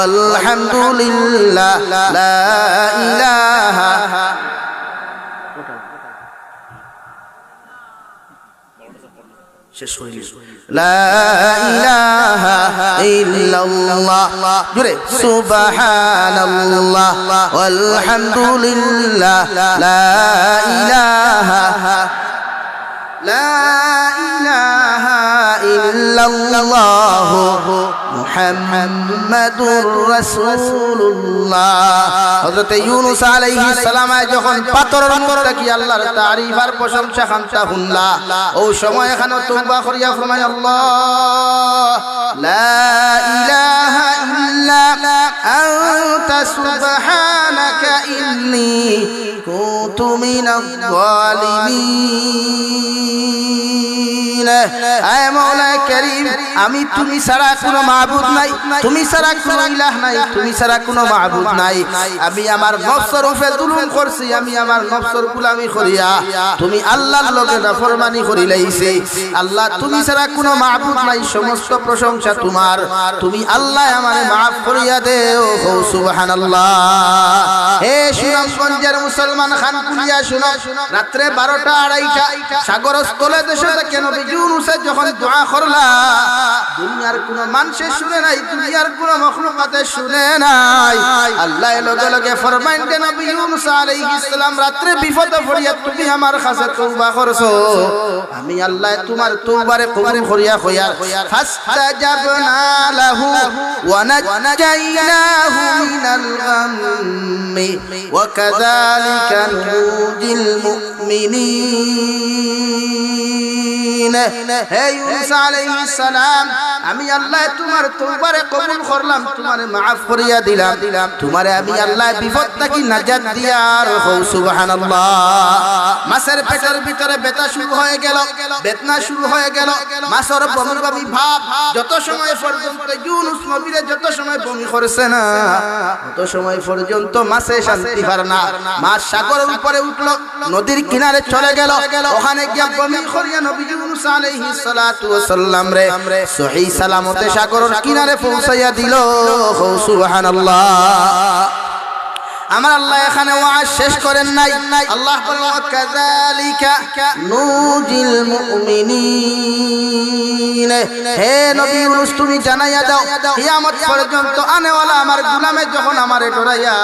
আলহামদুলিল্লাহ লা ইলাহা শেষ হইল লা ইলাহা ইল্লাল্লাহ জোরে সুবহানাল্লাহ আলহামদুলিল্লাহ লা ইলাহা لا إله إلا الله محمد رسول الله حضرت ইউনূস আলাইহিস সালাম যখন পাথরের মধ্যে কি আল্লাহর তারিফ আর প্রশংসা খামতা হুনলা ও সময় এখানে তওবা করিয়া ফরমায় আল্লাহ লা ইলাহা ইল্লা আনতা সুবহানাকা ইন্নী কুনতু মিনাজ জালিমিন আয় মাওলা করিম আমি তুমি ছাড়া কোনো মাবুদ নাই তুমি ছাড়া কোনো ইলাহ নাই তুমি ছাড়া কোনো মাবুদ নাই আমি আমার নফসের উপরে জুলুম করছি আমি আমার নফসের গোলামি করিয়া তুমি আল্লাহর লগে নাফরমানি করি লাইছে আল্লাহ তুমি ছাড়া কোনো মাবুদ নাই সমস্ত প্রশংসা তোমার তুমি আল্লাহ আমারে maaf করিয়া দেও সুবহানাল্লাহ হে সুনামগঞ্জের মুসলমান খান কুলিয়া শুনো রাতে 12টা 2:30 সাগরের তলে দেশে থেকে নবী ইউনূস যখন দোয়া করলা দুনিয়ার কোন মানুষে শুনে নাই দুনিয়ার কোন মাখলুকাতে শুনে নাই আল্লাহ লগে লগে ফরমাইন যে নবী ইউনূস আলাইহিস সালাম রাতে বিপদে পড়িয়া তুমি আমার কাছে তওবা করছো আমি আল্লাহ তোমার তওবারে কবুল করিয়া কইয়া ফাস্তাজাবনা লাহু ওয়া নাজাইনাহু মিনাল গাম্মি ওয়া কাযালিকা নুজিল মুমিনিন হে ইউনূস আলাইহিস সালাম আমি আল্লাহ তোমার তওবারে কবুল করলাম তোমারে maaf করিয়া দিলাম তোমারে আমি আল্লাহ বিপদ থেকে নাজাত দিয়ার সুবহানাল্লাহ মাছের পেটের ভিতরে ব্যথা শুরু হয়ে গেল বেদনা শুরু হয়ে গেল মাছের বমি ভাব যত সময় পর্যন্ত ইউনূস নবীরে যত সময় বমি করেছে না তত সময় পর্যন্ত মাছে শান্তি পার না মাছ সাগরের উপরে উঠলো নদীর কিনারে চলে গেল ওখানে গিয়ে বমি করিয়া নবী ইউনূস আলাইহিস সালাতু ওয়াস সালাম রে সহিহ সালামতে সাগরের কিনারে পৌঁছাইয়া দিল সুবহানাল্লাহ আমার আল্লাহ এখানে ওয়াজ শেষ করেন নাই আল্লাহ বলল কাযালিকা নুজিল মুমিনিন হে নবী ইউনূস তুমি জানাইয়া দাও কিয়ামত পর্যন্ত আনেওয়ালা আমার গোলামে যখন আমারে ডরাইয়া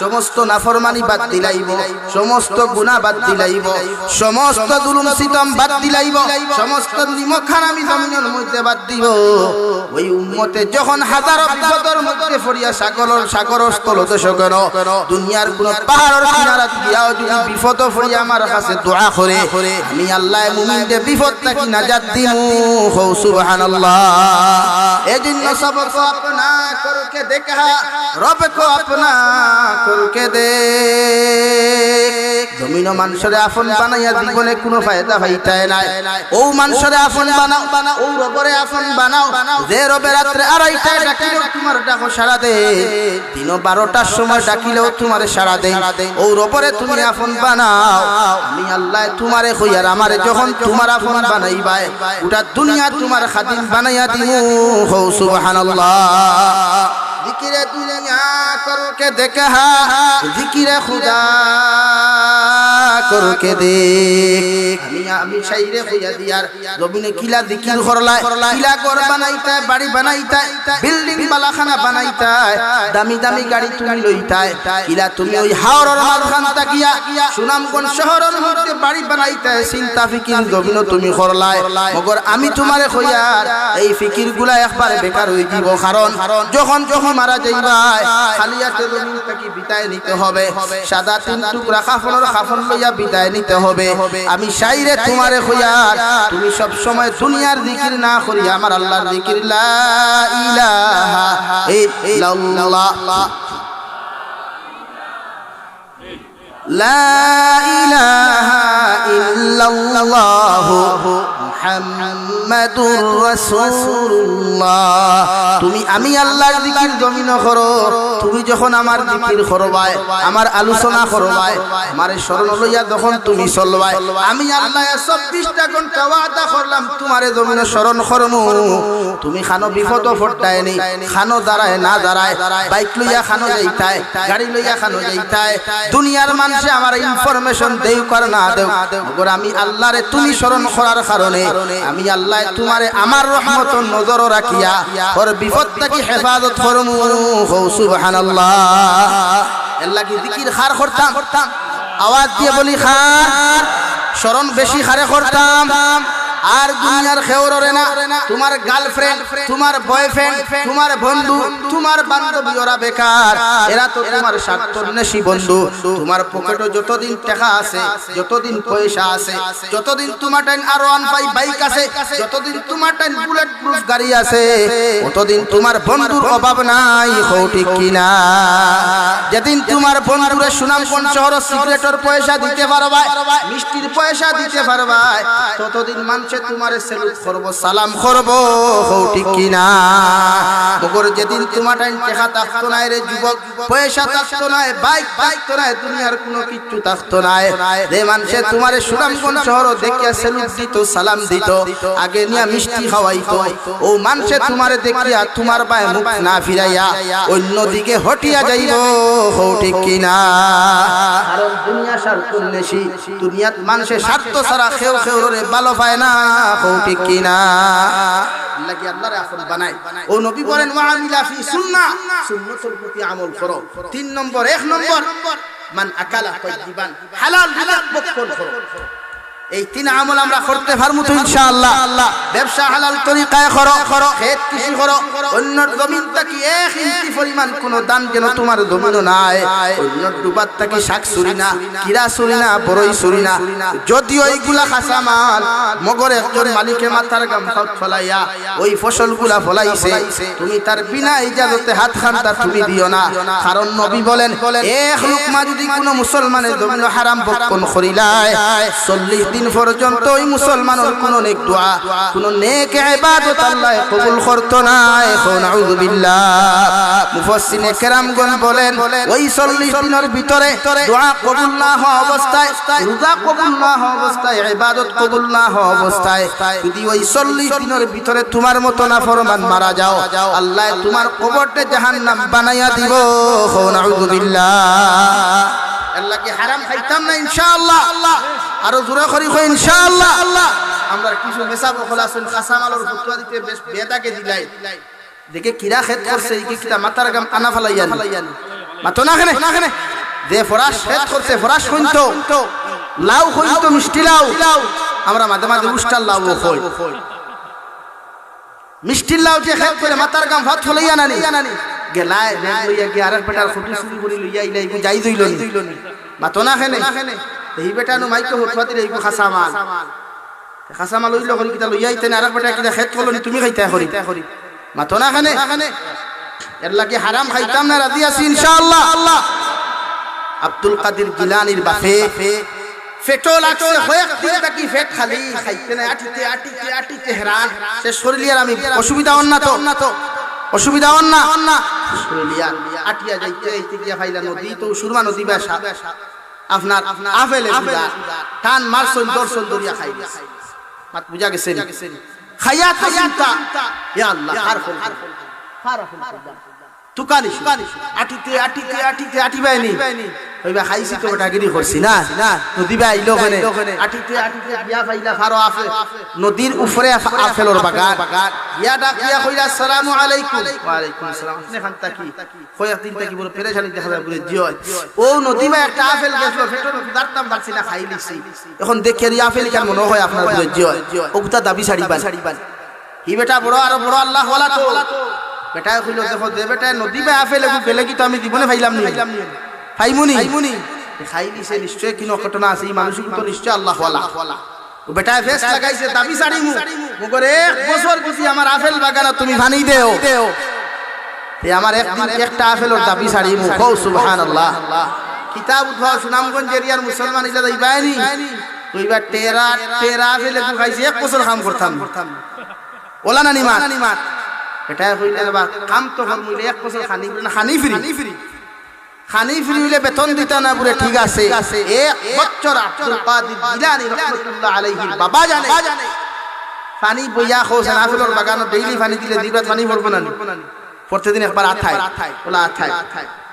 সমস্ত নাফরমানি বাদ দিলাইব সমস্ত গুনাহ বাদ দিলাইব সমস্ত জুলুম সিতম বাদ দিলাইব সমস্ত নিমক হারামি জমিনের মধ্যে বাদ দিব ওই উম্মতে যখন হাজারো বিপদের মধ্যে পড়িয়া সাগরের তলদেশে গেল দুনিয়ার কোন পাহাড়ের কিনারাত গিয়াও যদি বিপদ পড়ি আমার কাছে দোয়া করে আমি আল্লাহ মুমিনদের বিপদ থেকে নাজাত দিমু সুবহানাল্লাহ এজন্য সবকো আপনা করকে দেখা রব কো আপনা করকে দেখ জমিন মানুষের আপন বানাইয়া জীবনে কোনো ফায়দা পাইতায় নাই ও মানুষের আপন বানাও ও রবরে আপন বানাও যে রবে রাত্রে আড়াইটায় ডাকিলেও তোমার ডাকো সাড়া দে দিন 12টার সময় ডাকিলেও তোমার সাড়া দে ও রবরে তুমি আপন বানাও আমি আল্লাহ তোমারে কইয়ার আমারে যখন তোমার আপন বানাইবাই গোটা দুনিয়া তোমার খাদিম বানাইয়া দিমু হো সুবহানাল্লাহ জিকিরে দুনিয়া করকে দেখা জিকিরে খুদা করকে দেখ আমি শাইরে কইয়া দিয়ার জমিনে কিলা জিকির করলায় কিলা ঘর বানাইতায় বাড়ি বানাইতায় বিল্ডিং বালাখানা বানাইতায় দামি দামি গাড়ি তুমি লইতায় কিলা তুমি ওই হাওড়ের মাঝখান তাকিয়া সুনামগঞ্জ শহরের মধ্যে বাড়ি বানাইতায় চিন্তা ফিকির জমিনে তুমি করলায় মগর আমি তোমারে কইয়ার এই ফিকির গুলা একবারে বেকার হয়ে দিব কারণ যখন যখন মারা যাইবাই খালিয়াতে জমিন থেকে বিদায় নিতে হবে সাদা 3 টুকরা কাফন লইয়া বিদায় নিতে হবে আমি শাইরে তোমারে কইয়ার তুমি সব সময় দুনিয়ার জিকির না করি আমার আল্লাহর জিকির লা ইলাহা ইল্লাল্লাহ লা ইলাহা ইল্লাল্লাহ মুহাম্মাদুর রাসূলুল্লাহ তুমি আমি আল্লাহর জিকির জমিন করো তুমি যখন আমার জিকির করবাই আমার আলোচনা করবাই আমারে শরণ লইয়া যখন তুমি চলবাই আমি আল্লাহ 24টা ঘন্টা ওয়াদা করলাম তোমারে জমিন শরণ করমু তুমি খানো বিপদ ফটায় নি খানো দাঁড়ায় না দাঁড়ায় বাইক লইয়া খানো যাইতায় গাড়ি লইয়া খানো যাইতায় দুনিয়ার মানুষে আমার ইনফরমেশন দেও কর না দেও ওগর আমি আল্লাহরে তুমি শরণ করার কারণে আমি আল্লাহ তোমারে আমার রহমত নজর রাখিয়া ওর বিপদ থেকে হেফাজত করমু সুবহানাল্লাহ আল্লাহ কি জিকির খার করতাম আওয়াজ দিয়ে বলি খার শরণ বেশি খারে করতাম আর দুনিয়ার খেওরে না তোমার গার্লফ্রেন্ড তোমার বয়ফ্রেন্ড তোমার বন্ধু তোমার বান্ধবী ওরা বেকার এরা তো তোমার স্বার্থন্বেষী বন্ধু তোমার পকেটে যতদিন টাকা আছে যতদিন পয়সা আছে যতদিন তোমার টাইম আর 15 বাইক আছে যতদিন তোমার টাইম বুলেট প্রুফ গাড়ি আছে ততদিন তোমার বন্ধুর অভাব নাই হও ঠিক কিনা যেদিন তোমার বন্ধুরে সুনামগঞ্জ শহর সিগারেটের পয়সা দিতে পারবা মিষ্টির পয়সা দিতে পারবা ততদিন মানুষে তোমারে সেলুট করব সালাম করব হও ঠিক কিনা মগর যেদিন তোমার টাইম টাকা থাকতো না রে যুবক পয়সা থাকতো না বাইক থাকতো না দুনিয়ার কোনো কিছু থাকতো না যে মানুষে তোমারে সুনামগঞ্জ শহর দেখিয়া সেলুট দিত সালাম দিত আগে নিয়া মিষ্টি খাওয়াইতো ও মানুষে তোমারে দেখিয়া তোমার পায়ে মুখ না ফিরাইয়া অন্যদিকে হটিয়া যাইব হও ঠিক কিনা কারণ দুনিয়া স্বার্থন্বেষী দুনিয়াত মানুষের স্বার্থ ছাড়া কেউ কেউ রে ভালো পায় না হও ঠিক কিনা আল্লাহ কি আল্লাহর আপন বানায় ও নবী বলেন ওয়া আমিলা ফি সুন্নাহ সুন্নাতের প্রতি আমল করো 3 নম্বর 1 নম্বর মান আকালা তাইয়িবান হালাল রিজিক ভক্ষণ করো এই 3 আমল আমরা করতে পারমু তো ইনশাআল্লাহ ব্যবসা হালাল তরিকায় করো খেত কৃষি করো অন্য জমিন থেকে 1 ইঞ্চি পরিমাণ কোন দান যেন তোমার জমিন নাই অন্য ডুবার থেকে শাক চুরি না কিরা চুরি না বড়ই চুরি না যদিও এইগুলা খাসা মাল মগর একজন মালিকের মাথার গাম ফলাইয়া ওই ফসলগুলা ফলাইছে তুমি তার বিনা ইজাজতে হাত খানটা তুমি দিও না কারণ নবী বলেন এক লুকমা যদি কোনো মুসলমানের জমিন হারাম ভক্ষণ করিলায় 40 দিন পর্যন্ত ওই মুসলমানের কোন নেক দোয়া কোন নেক ইবাদত আল্লাহ কবুল করত না এখন আউযু বিল্লাহ মুফাসসিরে কেরামগণ বলেন ওই 40 দিনের ভিতরে দোয়া কবুল না হওয়া অবস্থায় রোজা কবুল না হওয়া অবস্থায় ইবাদত কবুল না হওয়া অবস্থায় যদি ওই 40 দিনের ভিতরে তোমার মত নাফরমান মারা যাও আল্লাহ তোমার কবরটা জাহান্নাম বানায়া দিব এখন আউযু বিল্লাহ আল্লাহ কি হারাম খাইতাম না ইনশাআল্লাহ আরো জোরে করি কই ইনশাআল্লাহ আমরা কিছু মেসাব খলাসন কাসামালর ফতোয়া দিতে বেশ বেদাকে দিলাই দেখে কিরা খেত করছে কি কিটা মাথার গাম আনা ফলাইয়ান মাতো না কেনে যে ফরাশ খেত করছে ফরাশ হইতো লাউ হইতো মিষ্টি লাউ আমরা মাঝে মাঝে উষ্টার লাউ কই মিষ্টি লাউ যে খেত করে মাথার গাম ভাত ফলাইয়া নানি গেলায় ব্যাগ লইয়া কি আরেক বেটার ফটো শুরু করি লইয়া ইলাই যাই দইলনি মাতো না কেনে এই বেটা নো মাইকে হতফাতি রেইকো খাসা মাল লইলো করি কিটা লইয়া আইতে না আরেক বেটা কিটা খেত করলনি তুমি খাইতা করি মাতো না কেনে এর লাগি হারাম খাইতাম না রাজি আছি ইনশাআল্লাহ আব্দুল কাদের জিলানীর বাপে ফেটো লাগছে কয়েক দিন থাকি ফেট খালি খাইতে না আটিতে আটিতে আটিতে হেরান সে শরীরের আমি অসুবিধা হন না তো অসুবিধা হন না শরীরিয়া আটিয়া যাইতে যাইতে গিয়া ফাইলা নদী তো সুরমা নদী বেশা আপনার আফেলে বুদার টান মারছন দর্শন দরিয়া খাইলা মাত বুঝা গেছে খাইয়া তো চিন্তা ইয়া আল্লাহ হারফুল তুকানি আটিতে আটিতে আটিতে আটি বাইনি ওইবা খাইছি তো ওটাগিরি করছি না নদী বা আইলো ওখানে আটিতে আটিতে বিয়া ফাইলা ফারো আফে নদীর উপরে আফেলর বাগান ইয়া ডাকিয়া কইলা আসসালামু আলাইকুম ওয়া আলাইকুম আসসালাম আপনি খানতা কি কয়েক দিন থেকে বড় পেরেশানি দেখা যায় বলে জিও ও নদী বা একটা আপেল গেছিল ফেটো দাঁড়তাম পারছি না খাই লিছি এখন দেখে রি আপেল কেন মনে হয় আপনার বলে জিও ওগুতা দাবি ছাড়িবান হি বেটা বড় আর বড় আল্লাহ ওয়ালা তো বেটা কইলো দেখো দে বেটা নদী বা আপেল গেলে কি তো আমি জীবনে ফাইলাম নি ফাইমুনি খাইলি সে নিশ্চয় কি ঘটনা আছে এই মানুষ তো নিশ্চয় আল্লাহ ওয়ালা ও বেটা ফেস লাগাইছে দাবি ছাড়ি মুগরে এক বছর কিছু আমার আপেল বাগানে তুমি ভানি দেও তে আমার একটা আপেলের দাবি ছাড়ি মু কও সুবহানাল্লাহ কিতাব উঠাও সুনামগঞ্জ এরিয়ার মুসলমান ইলা যাইবানি কইবা টেরা আপেল খাইছি এক বছর কাম করতাম ওলা না নিমা এটা কইলে বা কাম তো হইলে এক বছর খানি ফ্রি হইলে বেতন দিতা না পুরো ঠিক আছে এক বছর আব্দুল কাদের জিলানী রাহমাতুল্লাহ আলাইহি বাবা জানে পানি বইয়া খোসা আপেলের বাগানে ডেইলি পানি দিলে দিবা পানি পড়বো না প্রতিদিন একবার ওলা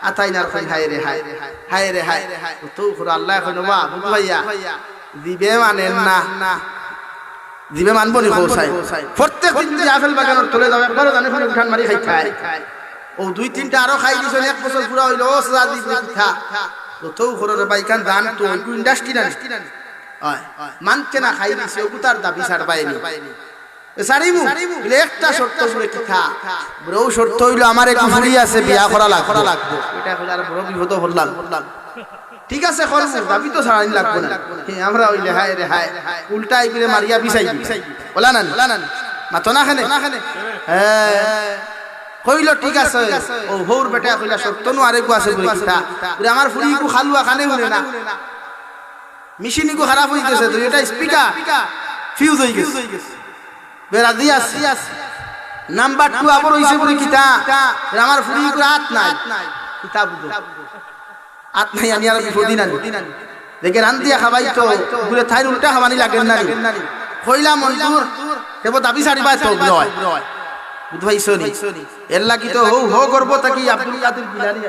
আথাই না কই হায় রে হায় তো পুরো আল্লাহ কইনো বা বুঝ ভাইয়া দিবে মানে না দিবে মানবো নি খোসাই প্রত্যেক দিন যে আপেল বাগানের তলে যাও একবার জানে ফেলে উঠান মারি খাই ও দুই তিনটা আরো খাই দিছ এক বছর পুরা হইলো ও সাজা দি পিঠা তো ঘরের বাইকান দান তো ওই ইন্ডাস্ট্রি না হয় মানছে না খাই দিছে ও তার দাবি ছাড় পাইনি সারিমু বলে একটা শর্ত করে পিঠা বড় শর্ত হইলো আমার একটু ফুরি আছে বিয়া করা লাগবে এটা হলো আর বড় বিপদ হল্লাল ঠিক আছে করব দাবি তো ছাড়াই লাগবে না আমরা হইলে হায় রে হায় উল্টাই করে মারিয়া বিছাই বলা না মাতো না খানে হ্যাঁ কইলো ঠিক আছে ও হৌর বেটা কইলা সত্যনু আরেকু আছে বলে কিতা বলে আমার ফুরিকু খালুয়া কানে হলে না মেশিনকু খারাপ হই গেছে তো এটা স্পিকার ফিউজ হই গেছে বেরা দিয়াস নাম্বার 2 আবার হইছে বলে কিতা আমার ফুরিকু হাত নাই কিতা বুঝো হাত নাই আমি আর বিপদি না দেখে রান দিয়া খাবাই তো বলে থাই উল্টা খাবানি লাগেন না কইলা মনজুর দেব দাবি ছাড়িবা তো লয় বুঝাইছনি এর লাগি তো হো করব তাকি আব্দুল কাদের জিলানী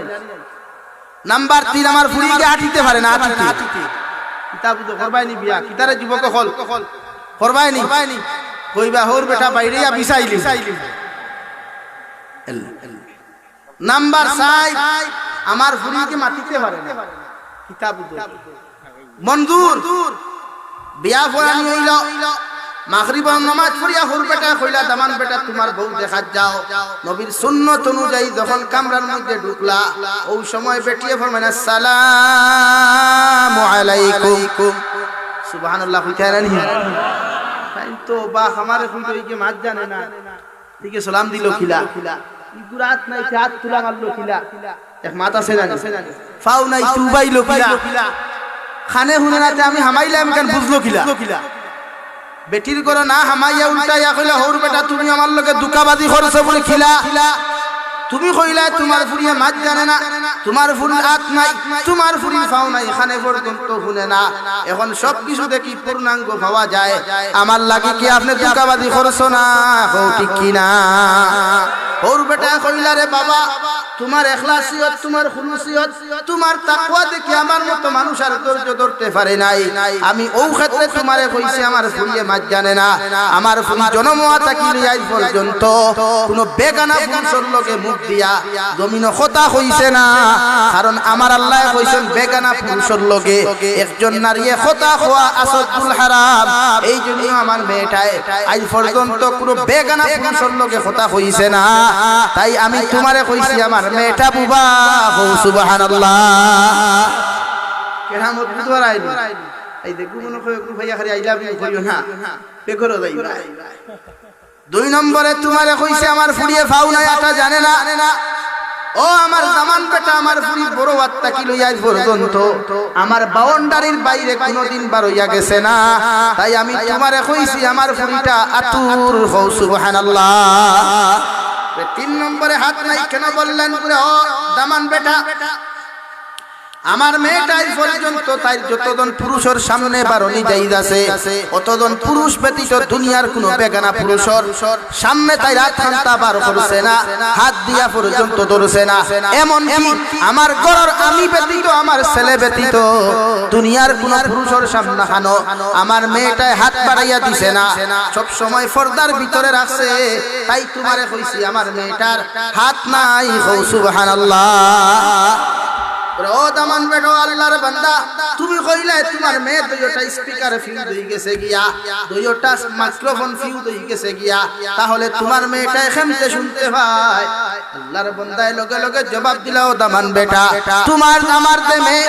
নাম্বার 3 আমার ফুরিকে আটিতে পারে না আটিতে কিতাব তো করবাইনি বিয়া কিতারে যুবক হল করবাইনি কইবা হোর বেটা বাইরেয়া বিছাইলি নাম্বার 5 আমার ফুরিকে মাটিতে পারে না কিতাব তো মনজুর বিয়া ফরানি হইলো মাগরিবের নামাজ পড়িয়া হুর বেটা কইলা দামান বেটা তোমার বউ দেখা যাও নবীর সুন্নাত অনুযায়ী যখন কামরার মধ্যে ঢুকলা ওই সময় বেটিয়ে ফরমায় আসসালামু আলাইকুম সুবহানাল্লাহ কইতারা নি তাই তো বা আমারে কইলো কি মাত জানে না ঠিক আছে সালাম দিল খিলা ইগুরাত নাই হাত তুলা মারলো খিলা এক মাত আছে না ফাও নাই তুবাইলো খিলা খানে হুনে না আমি হামাইলাম কেন বুঝলো খিলা বেটির করো না হামাইয়া উল্টাইয়া কইলা হৌর বেটা তুমি আমার লগে দুকাবাজি করছো বলে খিলা তুমি কইলা তোমার ফুরিয়ে মাছ জানে না তোমার ফুরির হাত নাই তোমার ফুরির ফাও নাই এখানে পর্যন্ত শুনে না এখন সব কিছু দেখি পূর্ণাঙ্গ পাওয়া যায় আমার লাগে কি আপনি দুকাবাজি করছো না কও ঠিক কি না হৌর বেটা কইলা রে বাবা তোমার ইখলাসিয়ত তোমার খুলুসিয়ত তোমার তাকওয়া দেখি আমার মতো মানুষ আর ধৈর্য ধরতে পারে নাই আমি ওই ক্ষেত্রে তোমারে কইছি আমার ফুরিয়ে মাছ জানে না আমার ফুরি জন্মওয়া থাকি আজ পর্যন্ত কোনো বেগানা পুরুষের লগে মুখ দিয়া জমিন কথা হইছে না কারণ আমার আল্লাহ কইছেন বেগানা পুরুষের লগে একজন নারীয়ে কথা হওয়া আসদুল হারাম এই জন্য আমার মেয়েটায় আজ পর্যন্ত কোনো বেগানা পুরুষের লগে কথা হইছে না তাই আমি তোমারে কইছি আমার মেয়েটা বুবা সুবহানাল্লাহ কেরামত বুঝবার আইলো এই দেখো মনে কই ভাইয়া খালি আই লাভ ইউ কইও না বেকরো যাইবা 2 নম্বরে তোমারে কইছে আমার ফুরিয়ে ফাও নাই আটা জানে না ও আমার জামান বেটা আমার ফুরি বড় বাচ্চা কি লইয়া পর্যন্ত আমার বাউন্ডারির বাইরে কোনোদিন বার হইয়া গেছে না, তাই আমি তোমারে কইছি আমার ফুরিটা আতুর হও সুবহানাল্লাহ। 3 নম্বরে হাত নাই কেন বললেন? ও জামান বেটা আমার মেয়েটাই পর্যন্ত তাই যতজন পুরুষের সামনে বারণি যাইতাছে অতজন পুরুষ ব্যতীত দুনিয়ার কোনো বেগানা পুরুষের সামনে তাই রাত খান্তা বার করছে না, হাত দিয়া পর্যন্ত ধরছে না। এমন কি আমার ঘরের আমি ব্যতীত আমার ছেলে ব্যতীত দুনিয়ার কোন পুরুষের সামনে হানো আমার মেয়েটাই হাত বাড়াইয়া দিছে না, সব সময় পর্দার ভিতরে রাখছে। তাই তোমারে কইছি আমার মেয়েটার হাত নাই, হও সুবহানাল্লাহ। ও দামান বেটো আল্লাহর বান্দা, তুমি কইলে তোমার মেয়ে দুইটা স্পিকার ফিউজ হয়ে গেছে গিয়া, দুইটা মাইক্রোফোন ফিউজ হয়ে গেছে গিয়া, তাহলে তোমার মেয়েটা এখানে শুনতে পায়? আল্লাহর বান্দায় লগে লগে জবাব দিলাও দামান বেটা তোমার আমার মেয়ে